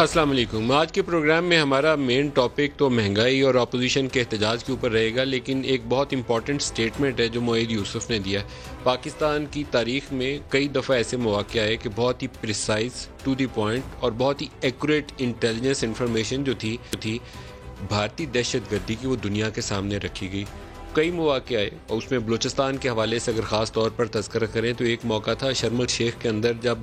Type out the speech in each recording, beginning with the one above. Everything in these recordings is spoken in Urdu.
السلام علیکم. آج کے پروگرام میں ہمارا مین ٹاپک تو مہنگائی اور اپوزیشن کے احتجاج کے اوپر رہے گا، لیکن ایک بہت امپورٹنٹ سٹیٹمنٹ ہے جو معید یوسف نے دیا. پاکستان کی تاریخ میں کئی دفعہ ایسے مواقع آئے کہ بہت ہی پریسائز ٹو دی پوائنٹ اور بہت ہی ایکوریٹ انٹیلیجنس انفارمیشن جو تھی بھارتی دہشت گردی کی، وہ دنیا کے سامنے رکھی گئی. کئی مواقع آئے اور اس میں بلوچستان کے حوالے سے اگر خاص طور پر تذکرہ کریں تو ایک موقع تھا شرم الشیخ کے اندر، جب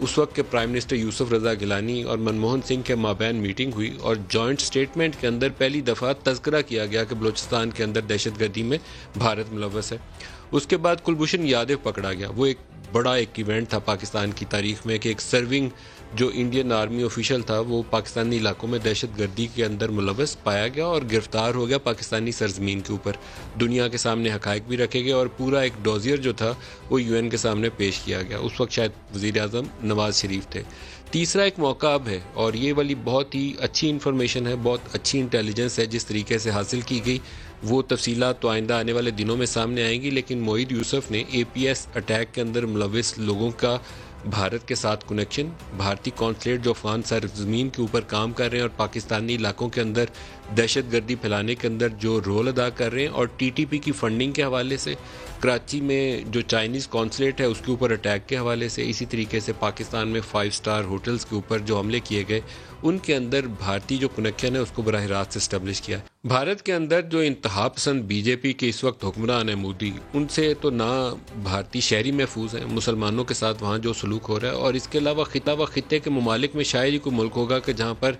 اس وقت کے پرائم منسٹر یوسف رضا گیلانی اور منموہن سنگھ کے مابین میٹنگ ہوئی اور جوائنٹ سٹیٹمنٹ کے اندر پہلی دفعہ تذکرہ کیا گیا کہ بلوچستان کے اندر دہشت گردی میں بھارت ملوث ہے. اس کے بعد کلبھوشن یادو پکڑا گیا. وہ ایک بڑا ایونٹ تھا پاکستان کی تاریخ میں کہ ایک سرونگ جو انڈین آرمی آفیشل تھا وہ پاکستانی علاقوں میں دہشت گردی کے اندر ملوث پایا گیا اور گرفتار ہو گیا پاکستانی سرزمین کے اوپر. دنیا کے سامنے حقائق بھی رکھے گئے اور پورا ایک ڈوزیر جو تھا وہ UN کے سامنے پیش کیا گیا. اس وقت شاید وزیر اعظم نواز شریف تھے. تیسرا ایک موقع اب ہے اور یہ والی بہت ہی اچھی انفارمیشن ہے، بہت اچھی انٹیلیجنس ہے جس طریقے سے حاصل کی گئی. وہ تفصیلات تو آئندہ آنے والے دنوں میں سامنے آئیں گی، لیکن معید یوسف نے APS اٹیک کے اندر ملوث لوگوں کا بھارت کے ساتھ کنیکشن، بھارتی قونصلیٹ جو افغان سرزمین کے اوپر کام کر رہے ہیں اور پاکستانی علاقوں کے اندر دہشت گردی پھیلانے کے اندر جو رول ادا کر رہے ہیں، اور TTP کی فنڈنگ کے حوالے سے کراچی میں جو چائنیز قونصلیٹ ہے اس کے اوپر اٹیک کے حوالے سے، اسی طریقے سے پاکستان میں 5 اسٹار ہوٹلز کے اوپر جو حملے کیے گئے ان کے اندر بھارتی جو کنیکشن ہے اس کو براہ راست اسٹیبلش کیا. بھارت کے اندر جو انتہا پسند BJP کے اس وقت حکمران ہیں مودی، ان سے تو نہ بھارتی شہری محفوظ ہیں، مسلمانوں کے ساتھ وہاں جو سلوک ہو رہا ہے، اور اس کے علاوہ خطے کے ممالک میں شاید ہی کوئی ملک ہوگا کہ جہاں پر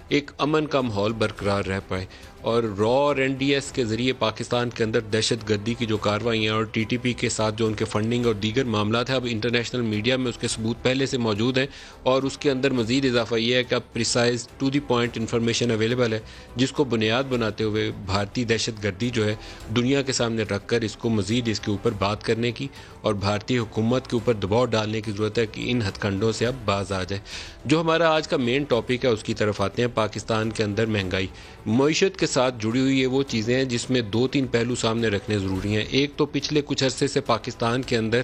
ایک امن کا ماحول برقرار رہ پائے. اور را اور NDS کے ذریعے پاکستان کے اندر دہشت گردی کی جو کارروائیاں اور TTP کے ساتھ جو ان کے فنڈنگ اور دیگر معاملات ہیں، اب انٹرنیشنل میڈیا میں اس کے ثبوت پہلے سے موجود ہیں. اور اس کے اندر مزید اضافہ یہ ہے کہ اب precise to the point information available ہے، جس کو بنیاد بناتے ہوئے بھارتی دہشت گردی جو ہے دنیا کے سامنے رکھ کر اس کو مزید اس کے اوپر بات کرنے کی اور بھارتی حکومت کے اوپر دباؤ ڈالنے کی ضرورت ہے کہ ان ہتھ کنڈوں سے اب باز آ جائے. جو ہمارا آج کا مین ٹاپک ہے اس کی طرف آتے ہیں. پاکستان کے اندر مہنگائی معیشت کے ساتھ جڑی ہوئی ہے وہ چیزیں ہیں جس میں 2-3 پہلو سامنے رکھنے ضروری ہیں. ایک تو پچھلے کچھ عرصے سے پاکستان کے اندر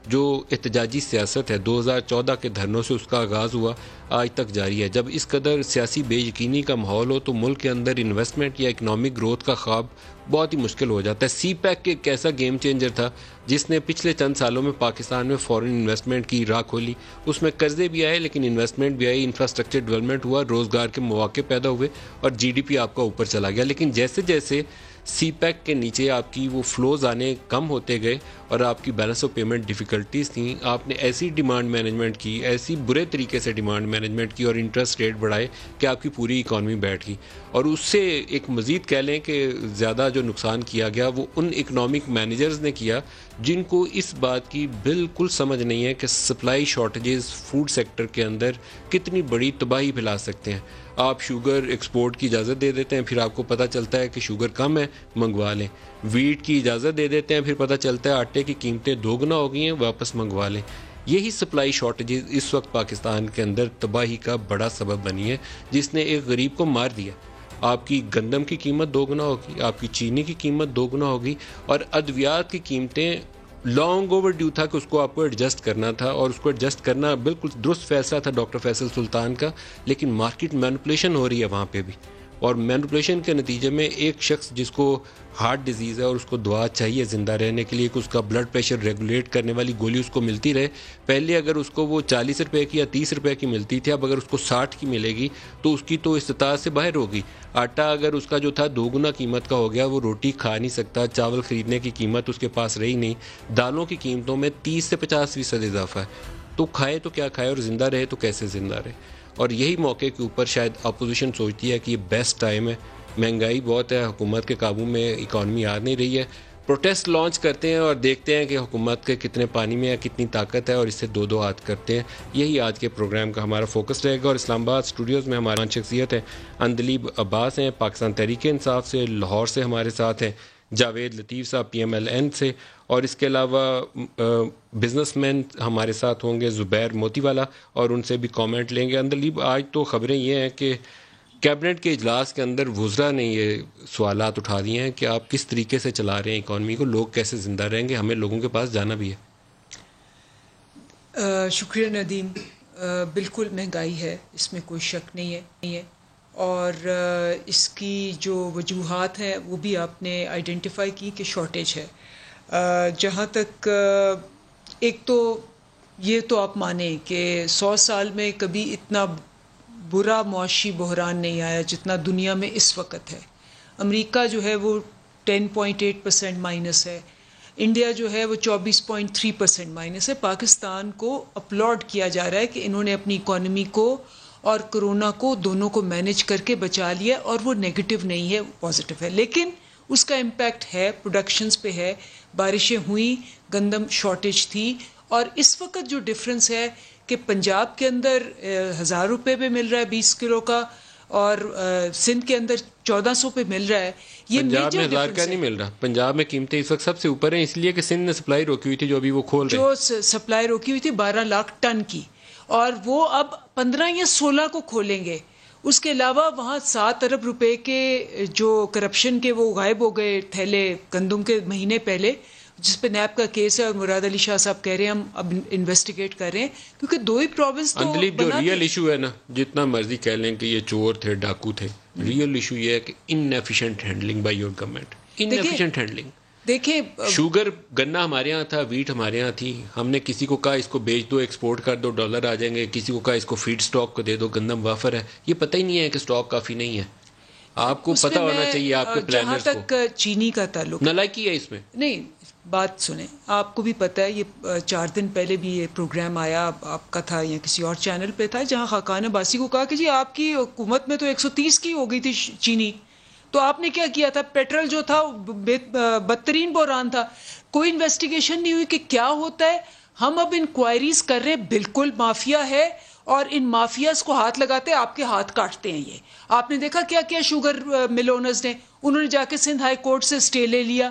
جو احتجاجی سیاست ہے 2014 کے دھرنوں سے اس کا آغاز ہوا آج تک جاری ہے. جب اس قدر سیاسی بے یقینی کا ماحول ہو تو ملک کے اندر انویسٹمنٹ یا اکنامک گروتھ کا خواب بہت ہی مشکل ہو جاتا ہے. CPEC ایک ایسا گیم چینجر تھا جس نے پچھلے چند سالوں میں پاکستان میں فورن انویسٹمنٹ کی راہ کھولی. اس میں قرضے بھی آئے لیکن انویسٹمنٹ بھی آئی، انفراسٹرکچر ڈیولپمنٹ ہوا، روزگار کے مواقع پیدا ہوئے اور GDP آپ کا اوپر چلا گیا. لیکن جیسے جیسے CPEC کے نیچے آپ کی وہ فلوز آنے کم ہوتے گئے اور آپ کی بیلنس آف پیمنٹ ڈیفیکلٹیز تھیں، آپ نے ایسی ڈیمانڈ مینجمنٹ کی، ایسی برے طریقے سے ڈیمانڈ مینجمنٹ کی اور انٹرسٹ ریٹ بڑھائے کہ آپ کی پوری اکانومی بیٹھ گئی. اور اس سے ایک مزید کہہ لیں کہ زیادہ جو نقصان کیا گیا وہ ان اکنامک مینیجرز نے کیا جن کو اس بات کی بالکل سمجھ نہیں ہے کہ سپلائی شارٹیجز فوڈ سیکٹر کے اندر کتنی بڑی تباہی پھیلا سکتے ہیں. آپ شوگر ایکسپورٹ کی اجازت دے دیتے ہیں، پھر آپ کو پتہ چلتا ہے کہ شوگر کم ہے، منگوا لیں. ویٹ کی اجازت دے دیتے ہیں، پھر پتہ چلتا ہے آٹے کی قیمتیں 2 گنا ہو گئی ہیں، واپس منگوا لیں. یہی سپلائی شارٹیجز اس وقت پاکستان کے اندر تباہی کا بڑا سبب بنی ہے، جس نے ایک غریب کو مار دیا. آپ کی گندم کی قیمت 2 گنا ہوگی، آپ کی چینی کی قیمت 2 گنا ہوگی، اور ادویات کی قیمتیں لانگ اوور ڈیو تھا کہ اس کو آپ کو ایڈجسٹ کرنا تھا، اور اس کو ایڈجسٹ کرنا بالکل درست فیصلہ تھا ڈاکٹر فیصل سلطان کا. لیکن مارکیٹ مینپولیشن ہو رہی ہے وہاں پہ بھی، اور مینپولیشن کے نتیجے میں ایک شخص جس کو ہارٹ ڈیزیز ہے اور اس کو دعا چاہیے زندہ رہنے کے لیے کہ اس کا بلڈ پریشر ریگولیٹ کرنے والی گولی اس کو ملتی رہے. پہلے اگر اس کو وہ 40 روپے کی یا 30 روپے کی ملتی تھی، اب اگر اس کو 60 کی ملے گی تو اس کی تو استطاعت سے باہر ہوگی. آٹا اگر اس کا جو تھا 2 گنا قیمت کا ہو گیا، وہ روٹی کھا نہیں سکتا، چاول خریدنے کی قیمت اس کے پاس رہی نہیں. دالوں کی قیمتوں میں 30 سے 50% اضافہ ہے. تو کھائے تو کیا کھائے اور زندہ رہے تو کیسے زندہ رہے. اور یہی موقع کے اوپر شاید اپوزیشن سوچتی ہے کہ یہ بیسٹ ٹائم ہے. مہنگائی بہت ہے، حکومت کے قابو میں اکانومی آ نہیں رہی ہے. پروٹیسٹ لانچ کرتے ہیں اور دیکھتے ہیں کہ حکومت کے کتنے پانی میں ہے، کتنی طاقت ہے، اور اس سے 2 ہاتھ کرتے ہیں. یہی آج کے پروگرام کا ہمارا فوکس رہے گا. اور اسلام آباد اسٹوڈیوز میں ہمارے شخصیت ہیں اندلیب عباس ہیں پاکستان تحریک انصاف سے، لاہور سے ہمارے ساتھ ہیں جاوید لطیف صاحب PMLN سے، اور اس کے علاوہ بزنس مین ہمارے ساتھ ہوں گے زبیر موتی والا، اور ان سے بھی کامنٹ لیں گے. اندلیب، آج تو خبریں یہ ہیں کہ کیبنٹ کے اجلاس کے اندر وزراء نے یہ سوالات اٹھا دیے ہیں کہ آپ کس طریقے سے چلا رہے ہیں اکانومی کو، لوگ کیسے زندہ رہیں گے، ہمیں لوگوں کے پاس جانا بھی ہے. شکریہ ندیم. بالکل مہنگائی ہے، اس میں کوئی شک نہیں ہے، اور اس کی جو وجوہات ہیں وہ بھی آپ نے آئیڈینٹیفائی کی کہ شارٹیج ہے. جہاں تک ایک تو یہ تو آپ مانیں کہ 100 سال میں کبھی اتنا برا معاشی بحران نہیں آیا جتنا دنیا میں اس وقت ہے. امریکہ جو ہے وہ 10.8% مائنس ہے، انڈیا جو ہے وہ 24.3% مائنس ہے. پاکستان کو اپلاڈ کیا جا رہا ہے کہ انہوں نے اپنی اکانومی کو اور کرونا کو دونوں کو مینج کر کے بچا لیا، اور وہ نیگیٹو نہیں ہے، پازیٹیو ہے. لیکن اس کا امپیکٹ ہے پروڈکشنز پہ ہے. بارشیں ہوئیں، گندم شارٹیج تھی، اور اس وقت جو ڈفرنس ہے کہ پنجاب کے اندر 1000 روپے پہ مل رہا ہے 20 کلو کا، اور سندھ کے اندر 1400 پہ مل رہا ہے. یہ پنجاب میں میجر 1000 کا ڈفرنس ہے. نہیں مل رہا، پنجاب میں قیمتیں اس وقت سب سے اوپر ہیں، اس لیے کہ سندھ نے سپلائی روکی ہوئی تھی جو ابھی وہ کھول رہے ہیں. جو سپلائی روکی ہوئی تھی 12 لاکھ ٹن کی، اور وہ اب 15 یا 16 کو کھولیں گے. اس کے علاوہ وہاں 7 ارب روپے کے جو کرپشن کے وہ غائب ہو گئے تھیلے گندم کے مہینے پہلے، جس پہ نیب کا کیس ہے، اور مراد علی شاہ صاحب کہہ رہے ہیں ہم اب انویسٹیگیٹ کر رہے ہیں، کیونکہ 2 ہی پروونس تو اندلیب جو ریئل ایشو ہے نا، جتنا مرضی کہہ لیں کہ یہ چور تھے، ڈاکو تھے، ریئل ایشو یہ ہے کہ inefficient handling by your government. Inefficient handling. دیکھیں شوگر گنا ہمارے ہاں تھا، ویٹ ہمارے ہاں تھی، ہم نے کسی کو کہا اس کو بیچ دو، ایکسپورٹ کر دو، ڈالر آ جائیں گے. کسی کو کہا اس کو فیڈ سٹاک کو دے دو، گندم وافر ہے. یہ پتہ ہی نہیں ہے کہ سٹاک کافی نہیں ہے. آپ کو پتہ ہونا چاہیے آپ کے پلانرز کو. جہاں تک چینی کا تعلق نالائکی ہے اس میں. نہیں، بات سنیں، آپ کو بھی پتہ ہے یہ 4 دن پہلے بھی یہ پروگرام آیا، آپ کا تھا یا کسی اور چینل پہ تھا، جہاں خاقان عباسی کو کہا کہ جی آپ کی حکومت میں تو 130 کی ہو گئی تھی چینی، تو آپ نے کیا کیا تھا؟ پیٹرول جو تھا بدترین بحران تھا. کوئی انویسٹیگیشن نہیں ہوئی کہ کیا ہوتا ہے. ہم اب انکوائریز کر رہے ہیں، بالکل مافیا ہے، اور ان مافیاز کو ہاتھ لگاتے ہیں، آپ کے ہاتھ کاٹتے ہیں. یہ آپ نے دیکھا کیا کیا شوگر مل اونرز نے، انہوں نے جا کے سندھ ہائی کورٹ سے اسٹے لے لیا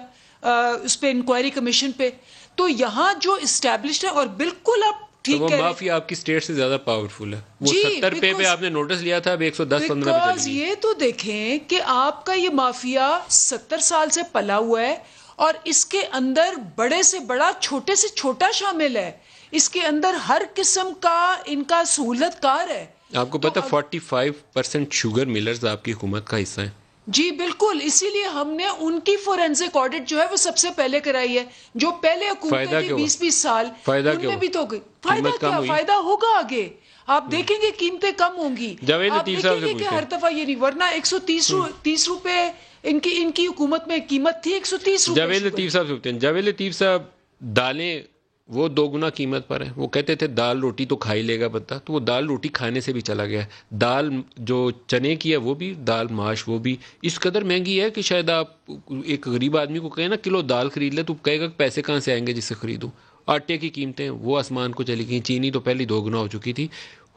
اس پہ، انکوائری کمیشن پہ. تو یہاں جو اسٹیبلشڈ ہے، اور بالکل آپ ٹھیک وہ کہہ رہے ہیں، مافیا آپ کی اسٹیٹ سے زیادہ پاورفل ہے. وہ جی 70 روپے پہ آپ نے نوٹس لیا تھا، اب 110-15 پہ چلی گئی. یہ تو دیکھیں کہ آپ کا یہ مافیا 70 سال سے پلا ہوا ہے، اور اس کے اندر بڑے سے بڑا، چھوٹے سے چھوٹا شامل ہے. اس کے اندر ہر قسم کا ان کا سہولت کار ہے. آپ کو پتہ 45% شوگر ملرز آپ کی حکومت کا حصہ ہیں. جی بالکل، اسی لیے ہم نے ان کی فورینسک آڈٹ جو ہے وہ سب سے پہلے کرائی ہے. جو پہلے حکومتیں تھی 20-20 سال، ان میں بھی تو فائدہ کیا، فائدہ ہوگا آگے. آپ دیکھیں گے قیمتیں کم ہوں گی، آپ دیکھیں گے کہ ہر دفعہ یہ نہیں، ورنہ 130 روپے ان کی حکومت میں قیمت تھی 130 روپے. جاوید لطیف صاحب سے ہوتے ہیں. جاوید لطیف صاحب، دالیں وہ 2 گنا قیمت پر ہیں. وہ کہتے تھے دال روٹی تو کھا ہی لے گا بندہ، تو وہ دال روٹی کھانے سے بھی چلا گیا. دال جو چنے کی ہے وہ بھی، دال ماش وہ بھی اس قدر مہنگی ہے کہ شاید آپ ایک غریب آدمی کو کہیں نا کلو دال خرید لے تو کہے گا کہ پیسے کہاں سے آئیں گے جس سے خریدوں. آٹے کی قیمتیں وہ آسمان کو چلی گئیں. چینی تو پہلی 2 گنا ہو چکی تھی.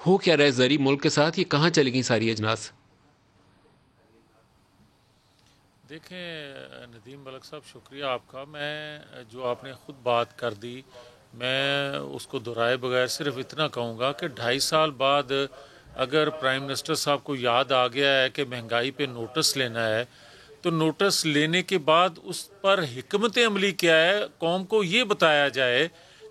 ہو کیا رہے زرعی ملک کے ساتھ، یہ کہاں چلی گئی ساری اجناس؟ دیکھیں ندیم ملک صاحب، شکریہ آپ کا. میں جو آپ نے خود بات کر دی، میں اس کو دہرائے بغیر صرف اتنا کہوں گا کہ 2.5 سال بعد اگر پرائم منسٹر صاحب کو یاد آ گیا ہے کہ مہنگائی پہ نوٹس لینا ہے، تو نوٹس لینے کے بعد اس پر حکمت عملی کیا ہے، قوم کو یہ بتایا جائے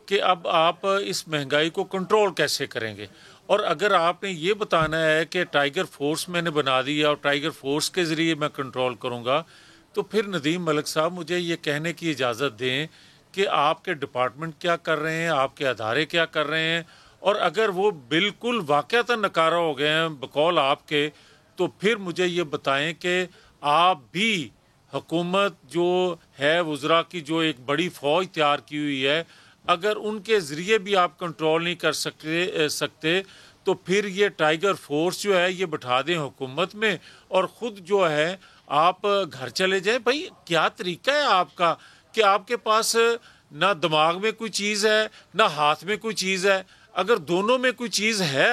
کہ اب آپ اس مہنگائی کو کنٹرول کیسے کریں گے. اور اگر آپ نے یہ بتانا ہے کہ ٹائیگر فورس میں نے بنا دی اور ٹائیگر فورس کے ذریعے میں کنٹرول کروں گا، تو پھر ندیم ملک صاحب مجھے یہ کہنے کی اجازت دیں کہ آپ کے ڈپارٹمنٹ کیا کر رہے ہیں، آپ کے ادارے کیا کر رہے ہیں. اور اگر وہ بالکل واقعتاً نکارہ ہو گئے ہیں بقول آپ کے، تو پھر مجھے یہ بتائیں کہ آپ بھی حکومت جو ہے، وزراء کی جو ایک بڑی فوج تیار کی ہوئی ہے، اگر ان کے ذریعے بھی آپ کنٹرول نہیں کر سکتے تو پھر یہ ٹائیگر فورس جو ہے یہ بٹھا دیں حکومت میں، اور خود جو ہے آپ گھر چلے جائیں. بھائی کیا طریقہ ہے آپ کا کہ آپ کے پاس نہ دماغ میں کوئی چیز ہے نہ ہاتھ میں کوئی چیز ہے؟ اگر دونوں میں کوئی چیز ہے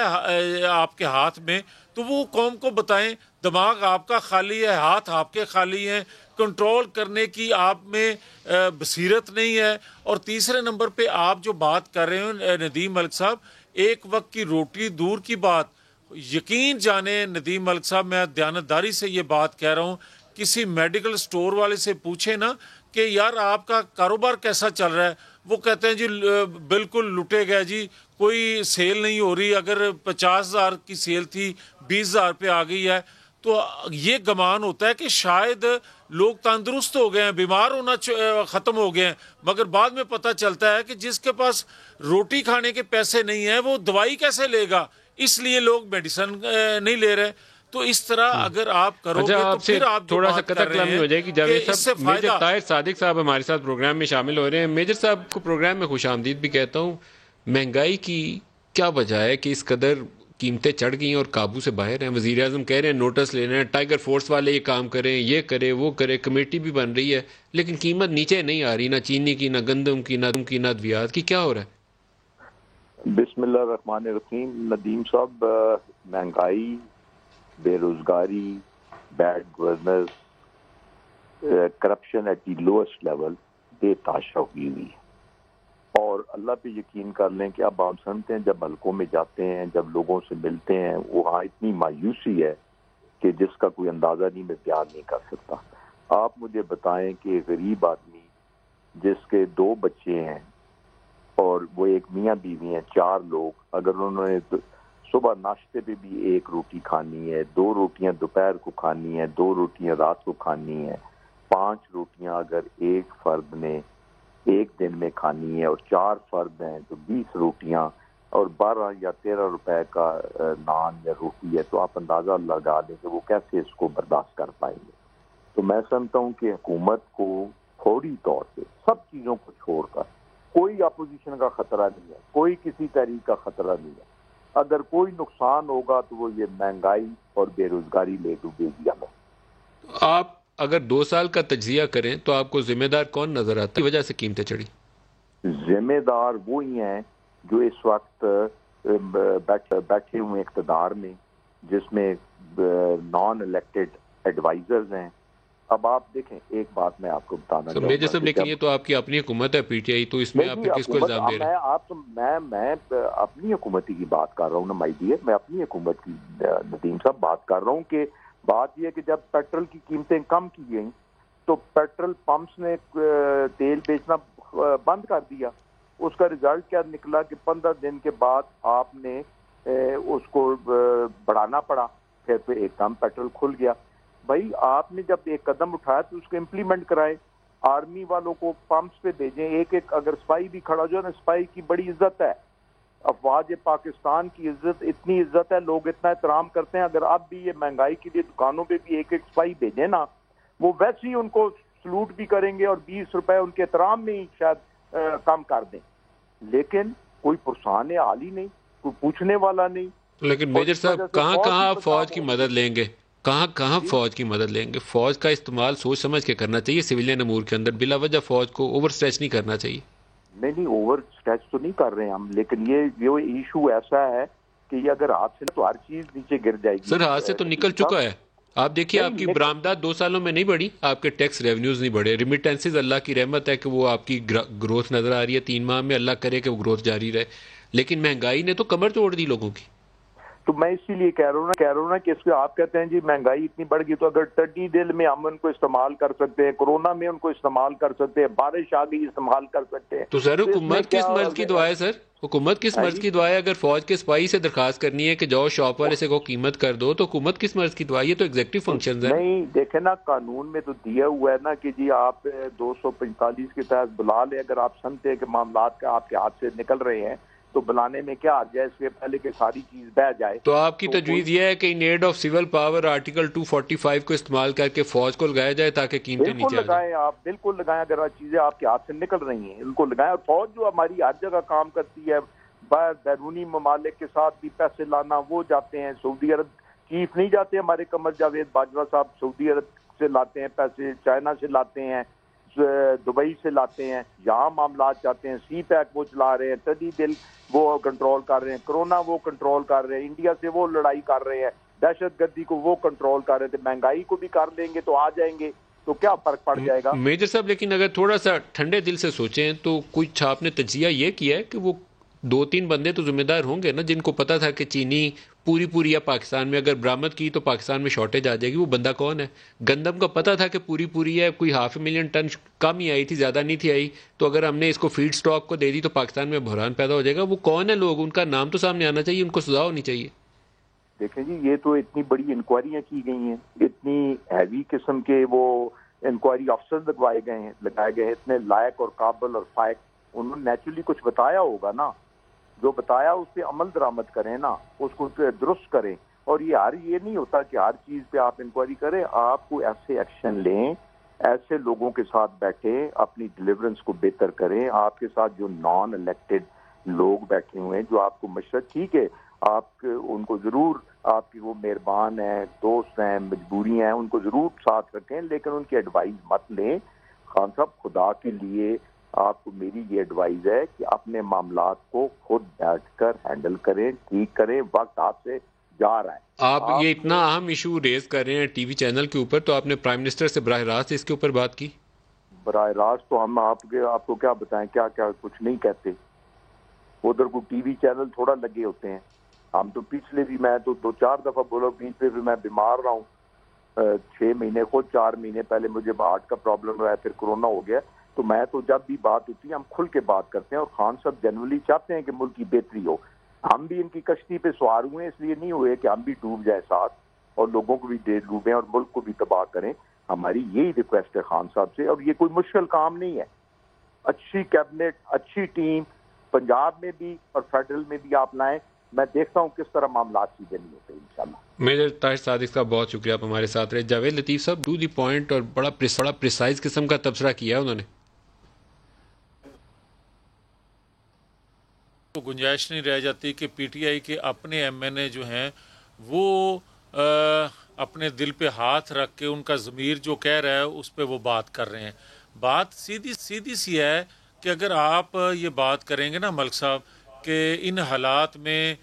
آپ کے ہاتھ میں تو وہ قوم کو بتائیں. دماغ آپ کا خالی ہے، ہاتھ آپ کے خالی ہیں، کنٹرول کرنے کی آپ میں بصیرت نہیں ہے. اور تیسرے نمبر پہ آپ جو بات کر رہے ہیں ندیم ملک صاحب، ایک وقت کی روٹی دور کی بات، یقین جانیں ندیم ملک صاحب، میں دیانتداری سے یہ بات کہہ رہا ہوں، کسی میڈیکل سٹور والے سے پوچھیں نا کہ یار آپ کا کاروبار کیسا چل رہا ہے، وہ کہتے ہیں جی بالکل لٹے گئے جی, کوئی سیل نہیں ہو رہی, اگر 50,000 کی سیل تھی 20,000 پہ آ گئی ہے. تو یہ گمان ہوتا ہے کہ شاید لوگ تندرست ہو گئے ہیں, بیمار ہونا ختم ہو گئے ہیں, مگر بعد میں پتہ چلتا ہے کہ جس کے پاس روٹی کھانے کے پیسے نہیں ہیں وہ دوائی کیسے لے گا, اس لیے لوگ میڈیسن نہیں لے رہے. تو اس طرح اگر آپ کرو گے تو پھر آپ تھوڑا سا قطع کلامی ہو جائے گی. جاوید صاحب, میجر طاہر صادق صاحب ہمارے ساتھ پروگرام میں شامل ہو رہے ہیں. میجر صاحب کو پروگرام میں خوش آمدید بھی کہتا ہوں. مہنگائی کی کیا وجہ ہے کہ اس قدر قیمتیں چڑھ گئی ہیں اور قابو سے باہر ہیں؟ وزیر اعظم کہہ رہے ہیں نوٹس لے رہے ہیں, ٹائیگر فورس والے یہ کام کریں, یہ کرے وہ کرے, کمیٹی بھی بن رہی ہے, لیکن قیمت نیچے نہیں آ رہی, نہ چینی کی, نہ گندم کی, نہ ادویات کی. کیا ہو رہا ہے؟ بسم اللہ الرحمن الرحیم. ندیم صاحب, مہنگائی, بے روزگاری, bad governance, corruption at the lowest level بے تحاشا ہوئی ہوئی ہے. اور اللہ پہ یقین کر لیں کہ اب آپ سنتے ہیں جب حلقوں میں جاتے ہیں, جب لوگوں سے ملتے ہیں, وہاں اتنی مایوسی ہے کہ جس کا کوئی اندازہ نہیں, میں بیان نہیں کر سکتا. آپ مجھے بتائیں کہ غریب آدمی جس کے 2 بچے ہیں اور وہ ایک میاں بیوی ہیں, 4 لوگ, اگر انہوں نے صبح ناشتے پہ بھی 1 روٹی کھانی ہے, 2 روٹیاں دوپہر کو کھانی ہے, 2 روٹیاں رات کو کھانی ہے, 5 روٹیاں اگر ایک فرد نے ایک دن میں کھانی ہے اور 4 فرد ہیں تو 20 روٹیاں اور 12 یا 13 روپے کا نان یا روٹی ہے, تو آپ اندازہ لگا دیں کہ وہ کیسے اس کو برداشت کر پائیں گے. تو میں سمجھتا ہوں کہ حکومت کو فوری طور پہ سب چیزوں کو چھوڑ کر, کوئی اپوزیشن کا خطرہ نہیں ہے, کوئی کسی تحریک کا خطرہ نہیں ہے, اگر کوئی نقصان ہوگا تو وہ یہ مہنگائی اور بے روزگاری لے ڈوبے گی ہمیں. آپ اگر 2 سال کا تجزیہ کریں تو آپ کو ذمہ دار کون نظر آتا ہے وجہ سے قیمتیں چڑھی؟ ذمہ دار وہی ہیں جو اس وقت بیٹھے ہوئے اقتدار میں, جس میں نان الیکٹڈ ایڈوائزرز ہیں. اب آپ دیکھیں, ایک بات میں آپ کو بتانا چاہوں میجر صاحب, لیکن یہ تو آپ کی اپنی حکومت ہے پی ٹی آئی, تو اس میں آپ کس کو الزام دے رہے ہیں؟ میں اپنی حکومتی کی بات کر رہا ہوں نا مائی ڈیئر, میں اپنی حکومت کی ندیم صاحب بات کر رہا ہوں کہ بات یہ ہے کہ جب پیٹرول کی قیمتیں کم کی گئیں تو پیٹرول پمپس نے تیل بیچنا بند کر دیا. اس کا رزلٹ کیا نکلا کہ 15 دن کے بعد آپ نے اس کو بڑھانا پڑا, پھر ایک دم پیٹرول کھل گیا. بھائی آپ نے جب ایک قدم اٹھایا تو اس کو امپلیمنٹ کرائیں, آرمی والوں کو پمپس پہ بھیجیں, ایک اگر سپاہی بھی کھڑا جو ہے نا, سپاہی کی بڑی عزت ہے, افواج پاکستان کی عزت, اتنی عزت ہے, لوگ اتنا احترام کرتے ہیں. اگر آپ بھی یہ مہنگائی کے لیے دکانوں پہ بھی ایک سپاہی بھیجیں نا, وہ ویسے ہی ان کو سلوٹ بھی کریں گے اور 20 روپے ان کے احترام میں ہی شاید کم کر دیں. لیکن کوئی پرسان حال ہی نہیں, کوئی پوچھنے والا نہیں. لیکن میجر صاحب, کہاں آپ فوج کی مدد لیں گے؟ کہاں فوج کی مدد لیں گے؟ فوج کا استعمال سوچ سمجھ کے کرنا چاہیے سویلین امور کے اندر, بلا وجہ فوج کو اوور اسٹریچ نہیں کرنا چاہیے. نہیں اوور اسٹریچ تو نہیں کر رہے ہم, لیکن یہ ایشو ایسا ہے کہ یہ اگر ہاتھ سے تو ہر چیز نیچے گر جائے گی. سر, ہاتھ سے تو نکل چکا ہے. آپ دیکھیے, آپ کی برآمدات 2 سالوں میں نہیں بڑھی, آپ کے ٹیکس ریونیوز نہیں بڑھے, ریمیٹنسز اللہ کی رحمت ہے کہ وہ آپ کی گروتھ نظر آ رہی ہے 3 ماہ میں, اللہ کرے کہ وہ گروتھ جاری رہے, لیکن مہنگائی نے تو کمر توڑ دی لوگوں کی. تو میں اسی لیے کہہ رہا ہوں نا کہ اس کو آپ کہتے ہیں جی مہنگائی اتنی بڑھ گئی, تو اگر ٹڈی دل میں ہم ان کو استعمال کر سکتے ہیں, کورونا میں ان کو استعمال کر سکتے ہیں, بارش آ گئی استعمال کر سکتے ہیں, تو سر حکومت کس مرض کی دعا ہے؟ سر حکومت کس مرض کی دعا ہے؟ اگر فوج کے سپاہی سے درخواست کرنی ہے کہ جاؤ شاپ والے سے کو قیمت کر دو, تو حکومت کس مرض کی دعا ہے؟ یہ تو ایگزیکٹو فنکشنز ہیں. نہیں دیکھیں نا, قانون میں تو دیا ہوا ہے نا کہ جی آپ 245 کے تحت بلا لیں. اگر آپ سمجھتے ہیں کہ معاملات کا آپ کے ہاتھ سے نکل رہے ہیں تو بلانے میں کیا آ جائے, اس سے پہلے کہ ساری چیز بہ جائے. تو آپ کی تجویز یہ ہے کہ in aid of civil power article 245 کو استعمال کر کے فوج کو لگایا جائے تاکہ قیمتیں نیچے آ جائیں؟ لگائیں, آپ بالکل لگائیں. اگر چیزیں آپ کے ہاتھ سے نکل رہی ہیں ان کو لگائیں. اور فوج جو ہماری ہر جگہ کام کرتی ہے, بیرونی ممالک کے ساتھ بھی پیسے لانا, وہ جاتے ہیں سعودی عرب, چیف نہیں جاتے ہمارے قمر جاوید باجوہ صاحب, سعودی عرب سے لاتے ہیں پیسے, چائنا سے لاتے ہیں, دبئی سے لاتے ہیں, یہاں معاملات چاہتے ہیں. سی پیک وہ چلا رہے ہیں, ٹڈی دل وہ کنٹرول کر رہے ہیں, کرونا وہ کنٹرول کر رہے ہیں, انڈیا سے وہ لڑائی کر رہے ہیں, دہشت گردی کو وہ کنٹرول کر رہے تھے, مہنگائی کو بھی کر لیں گے تو آ جائیں گے, تو کیا فرق پڑ جائے گا؟ میجر صاحب, لیکن اگر تھوڑا سا ٹھنڈے دل سے سوچیں تو کچھ آپ نے تجزیہ یہ کیا ہے کہ وہ 2-3 بندے تو ذمہ دار ہوں گے نا جن کو پتا تھا کہ چینی پوری یا پاکستان میں اگر برآمد کی تو پاکستان میں شارٹیج آ جائے گی. وہ بندہ کون ہے؟ گندم کا پتا تھا کہ پوری ہے, کوئی 500,000 ٹن کم ہی آئی تھی, زیادہ نہیں تھی آئی, تو اگر ہم نے اس کو فیڈ سٹاک کو دے دی تو پاکستان میں بحران پیدا ہو جائے گا. وہ کون ہے لوگ؟ ان کا نام تو سامنے آنا چاہیے, ان کو سزا ہونی چاہیے. دیکھیں جی, یہ تو اتنی بڑی انکوائریاں کی گئی ہیں, اتنی ہیوی قسم کے وہ انکوائری آفیسر لگائے گئے ہیں, اتنے لائق اور قابل اور فائق. انہوں نے نیچرلی کچھ بتایا ہوگا نا, جو بتایا اس پہ عمل درآمد کریں نا, اس کو درست کریں. اور یہ نہیں ہوتا کہ ہر چیز پہ آپ انکوائری کریں. آپ کو ایسے ایکشن لیں, ایسے لوگوں کے ساتھ بیٹھیں, اپنی ڈیلیورنس کو بہتر کریں. آپ کے ساتھ جو نان الیکٹڈ لوگ بیٹھے ہوئے ہیں جو آپ کو مشورہ, ٹھیک ہے آپ ان کو ضرور, آپ کی وہ مہربان ہیں, دوست ہیں, مجبوری ہیں, ان کو ضرور ساتھ رکھیں, لیکن ان کی ایڈوائز مت لیں. خان صاحب, خدا کے لیے آپ کو میری یہ ایڈوائز ہے کہ اپنے معاملات کو خود بیٹھ کر ہینڈل کریں, ٹھیک کریں. وقت آپ سے جا رہا ہے. آپ یہ اتنا اہم ایشو ریز کر رہے ہیں ٹی وی چینل کے اوپر, تو آپ نے پرائم منسٹر سے براہ راست اس کے اوپر بات کی؟ براہ راست تو ہم آپ کو کیا بتائیں, کیا کچھ نہیں کہتے. ادھر کو ٹی وی چینل تھوڑا لگے ہوتے ہیں. ہم تو پچھلے بھی, میں تو 2-4 دفعہ بولا, بیچ پہ بھی میں بیمار رہا ہوں 6 مہینے, خود 4 مہینے پہلے مجھے ہارٹ کا پرابلم رہا, پھر کورونا ہو گیا. تو میں تو جب بھی بات ہوتی ہے ہم کھل کے بات کرتے ہیں, اور خان صاحب جنرلی چاہتے ہیں کہ ملک کی بہتری ہو. ہم بھی ان کی کشتی پہ سوار ہوئے, اس لیے نہیں ہوئے کہ ہم بھی ڈوب جائیں ساتھ, اور لوگوں کو بھی ڈوبیں اور ملک کو بھی تباہ کریں. ہماری یہی ریکویسٹ ہے خان صاحب سے, اور یہ کوئی مشکل کام نہیں ہے. اچھی کیبنٹ, اچھی ٹیم پنجاب میں بھی اور فیڈرل میں بھی آپ لائیں. میں دیکھتا ہوں کس طرح معاملات سیدھے نہیں ہوتے انشاءاللہ. میجر طاہر صادق صاحب, بہت شکریہ آپ ہمارے ساتھ رہے. جاوید لطیف صاحب, ٹو دی پوائنٹ اور بڑا پریسائز قسم کا تبصرہ کیا انہوں نے. تو گنجائش نہیں رہ جاتی کہ پی ٹی آئی کے اپنے ایم این اے جو ہیں وہ اپنے دل پہ ہاتھ رکھ کے ان کا ضمیر جو کہہ رہا ہے اس پہ وہ بات کر رہے ہیں. بات سیدھی سی ہے کہ اگر آپ یہ بات کریں گے نا ملک صاحب کہ ان حالات میں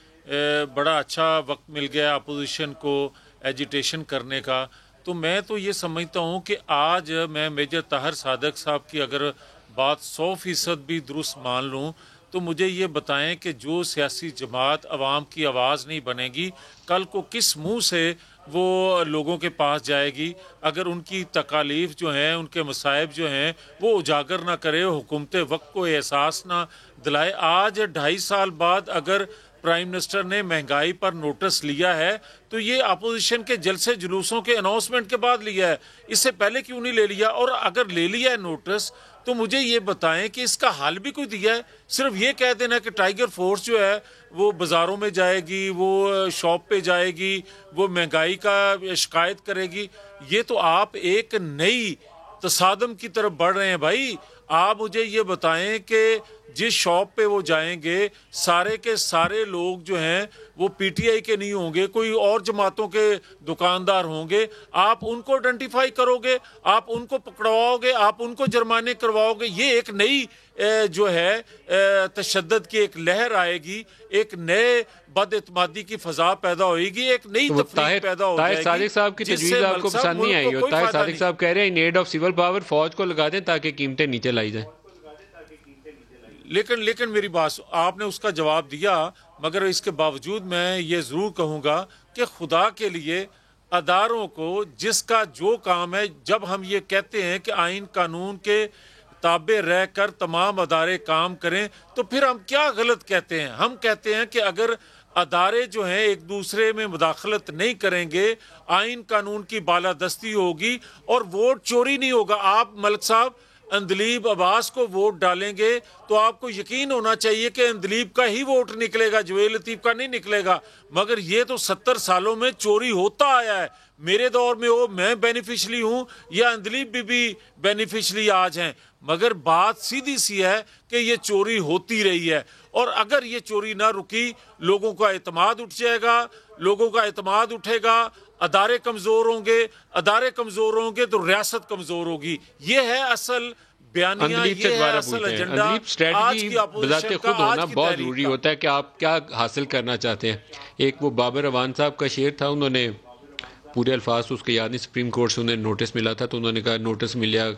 بڑا اچھا وقت مل گیا اپوزیشن کو ایجیٹیشن کرنے کا, تو میں تو یہ سمجھتا ہوں کہ آج میں میجر طاہر صادق صاحب کی اگر بات 100% بھی درست مان لوں تو مجھے یہ بتائیں کہ جو سیاسی جماعت عوام کی آواز نہیں بنے گی, کل کو کس منہ سے وہ لوگوں کے پاس جائے گی اگر ان کی تکالیف جو ہیں, ان کے مصائب جو ہیں وہ اجاگر نہ کرے, حکومت وقت کو احساس نہ دلائے. آج 2.5 سال بعد اگر پرائم منسٹر نے مہنگائی پر نوٹس لیا ہے تو یہ اپوزیشن کے جلسے جلوسوں کے اناؤنسمنٹ کے بعد لیا ہے, اس سے پہلے کیوں نہیں لے لیا؟ اور اگر لے لیا ہے نوٹس تو مجھے یہ بتائیں کہ اس کا حل بھی کوئی دیا ہے؟ صرف یہ کہہ دینا کہ ٹائیگر فورس جو ہے وہ بازاروں میں جائے گی, وہ شاپ پہ جائے گی, وہ مہنگائی کا شکایت کرے گی, یہ تو آپ ایک نئی تصادم کی طرف بڑھ رہے ہیں. بھائی آپ مجھے یہ بتائیں کہ جس شاپ پہ وہ جائیں گے سارے کے سارے لوگ جو ہیں وہ پی ٹی آئی کے نہیں ہوں گے, کوئی اور جماعتوں کے دکاندار ہوں گے. آپ ان کو آئیڈینٹیفائی کرو گے, آپ ان کو پکڑواؤ گے, آپ ان کو جرمانے کرواؤ گے. یہ ایک نئی جو ہے تشدد کی ایک لہر آئے گی, ایک نئے بد اعتمادی کی فضا پیدا ہوئے گی, ایک نئی تفریق پیدا ہو جائے گی. طاہر صادق صاحب کی تجویز آپ کو پسند نہیں آئی, اور طاہر صادق صاحب کہہ رہے ہیں نیڈ آف سول پاور, فوج کو لگا دیں تاکہ قیمتیں نیچے لائی جائیں. لیکن میری بات آپ نے اس کا جواب دیا, مگر اس کے باوجود میں یہ ضرور کہوں گا کہ خدا کے لیے اداروں کو جس کا جو کام ہے, جب ہم یہ کہتے ہیں کہ آئین قانون کے تابع رہ کر تمام ادارے کام کریں تو پھر ہم کیا غلط کہتے ہیں؟ ہم کہتے ہیں کہ اگر ادارے جو ہیں ایک دوسرے میں مداخلت نہیں کریں گے, آئین قانون کی بالادستی ہوگی اور ووٹ چوری نہیں ہوگا. آپ ملک صاحب اندلیب عباس کو ووٹ ڈالیں گے تو آپ کو یقین ہونا چاہیے کہ اندلیب کا ہی ووٹ نکلے گا, جویل لطیف کا نہیں نکلے گا. مگر یہ تو 70 سالوں میں چوری ہوتا آیا ہے. میرے دور میں وہ میں بینیفیشلی ہوں یا اندلیب بھی بینیفیشلی آج ہیں, مگر بات سیدھی سی ہے کہ یہ چوری ہوتی رہی ہے. اور اگر یہ چوری نہ رکی, لوگوں کا اعتماد اٹھ جائے گا, لوگوں کا اعتماد اٹھے گا, ادارے کمزور ہوں گے, ادارے کمزور ہوں گے تو ریاست کمزور ہوگی. یہ ہے اصل بیانیہ, یہ ہے اصل ایجنڈا. اسٹریٹجی بذات خود ہونا بہت ضروری ہوتا ہے کہ آپ کیا حاصل کرنا چاہتے ہیں. ایک وہ بابر اوان صاحب کا شعر تھا, انہوں نے پورے الفاظ اس کے یاد نہیں, سپریم کورٹ سے انہیں نوٹس ملا تھا تو انہوں نے کہا نوٹس ملیا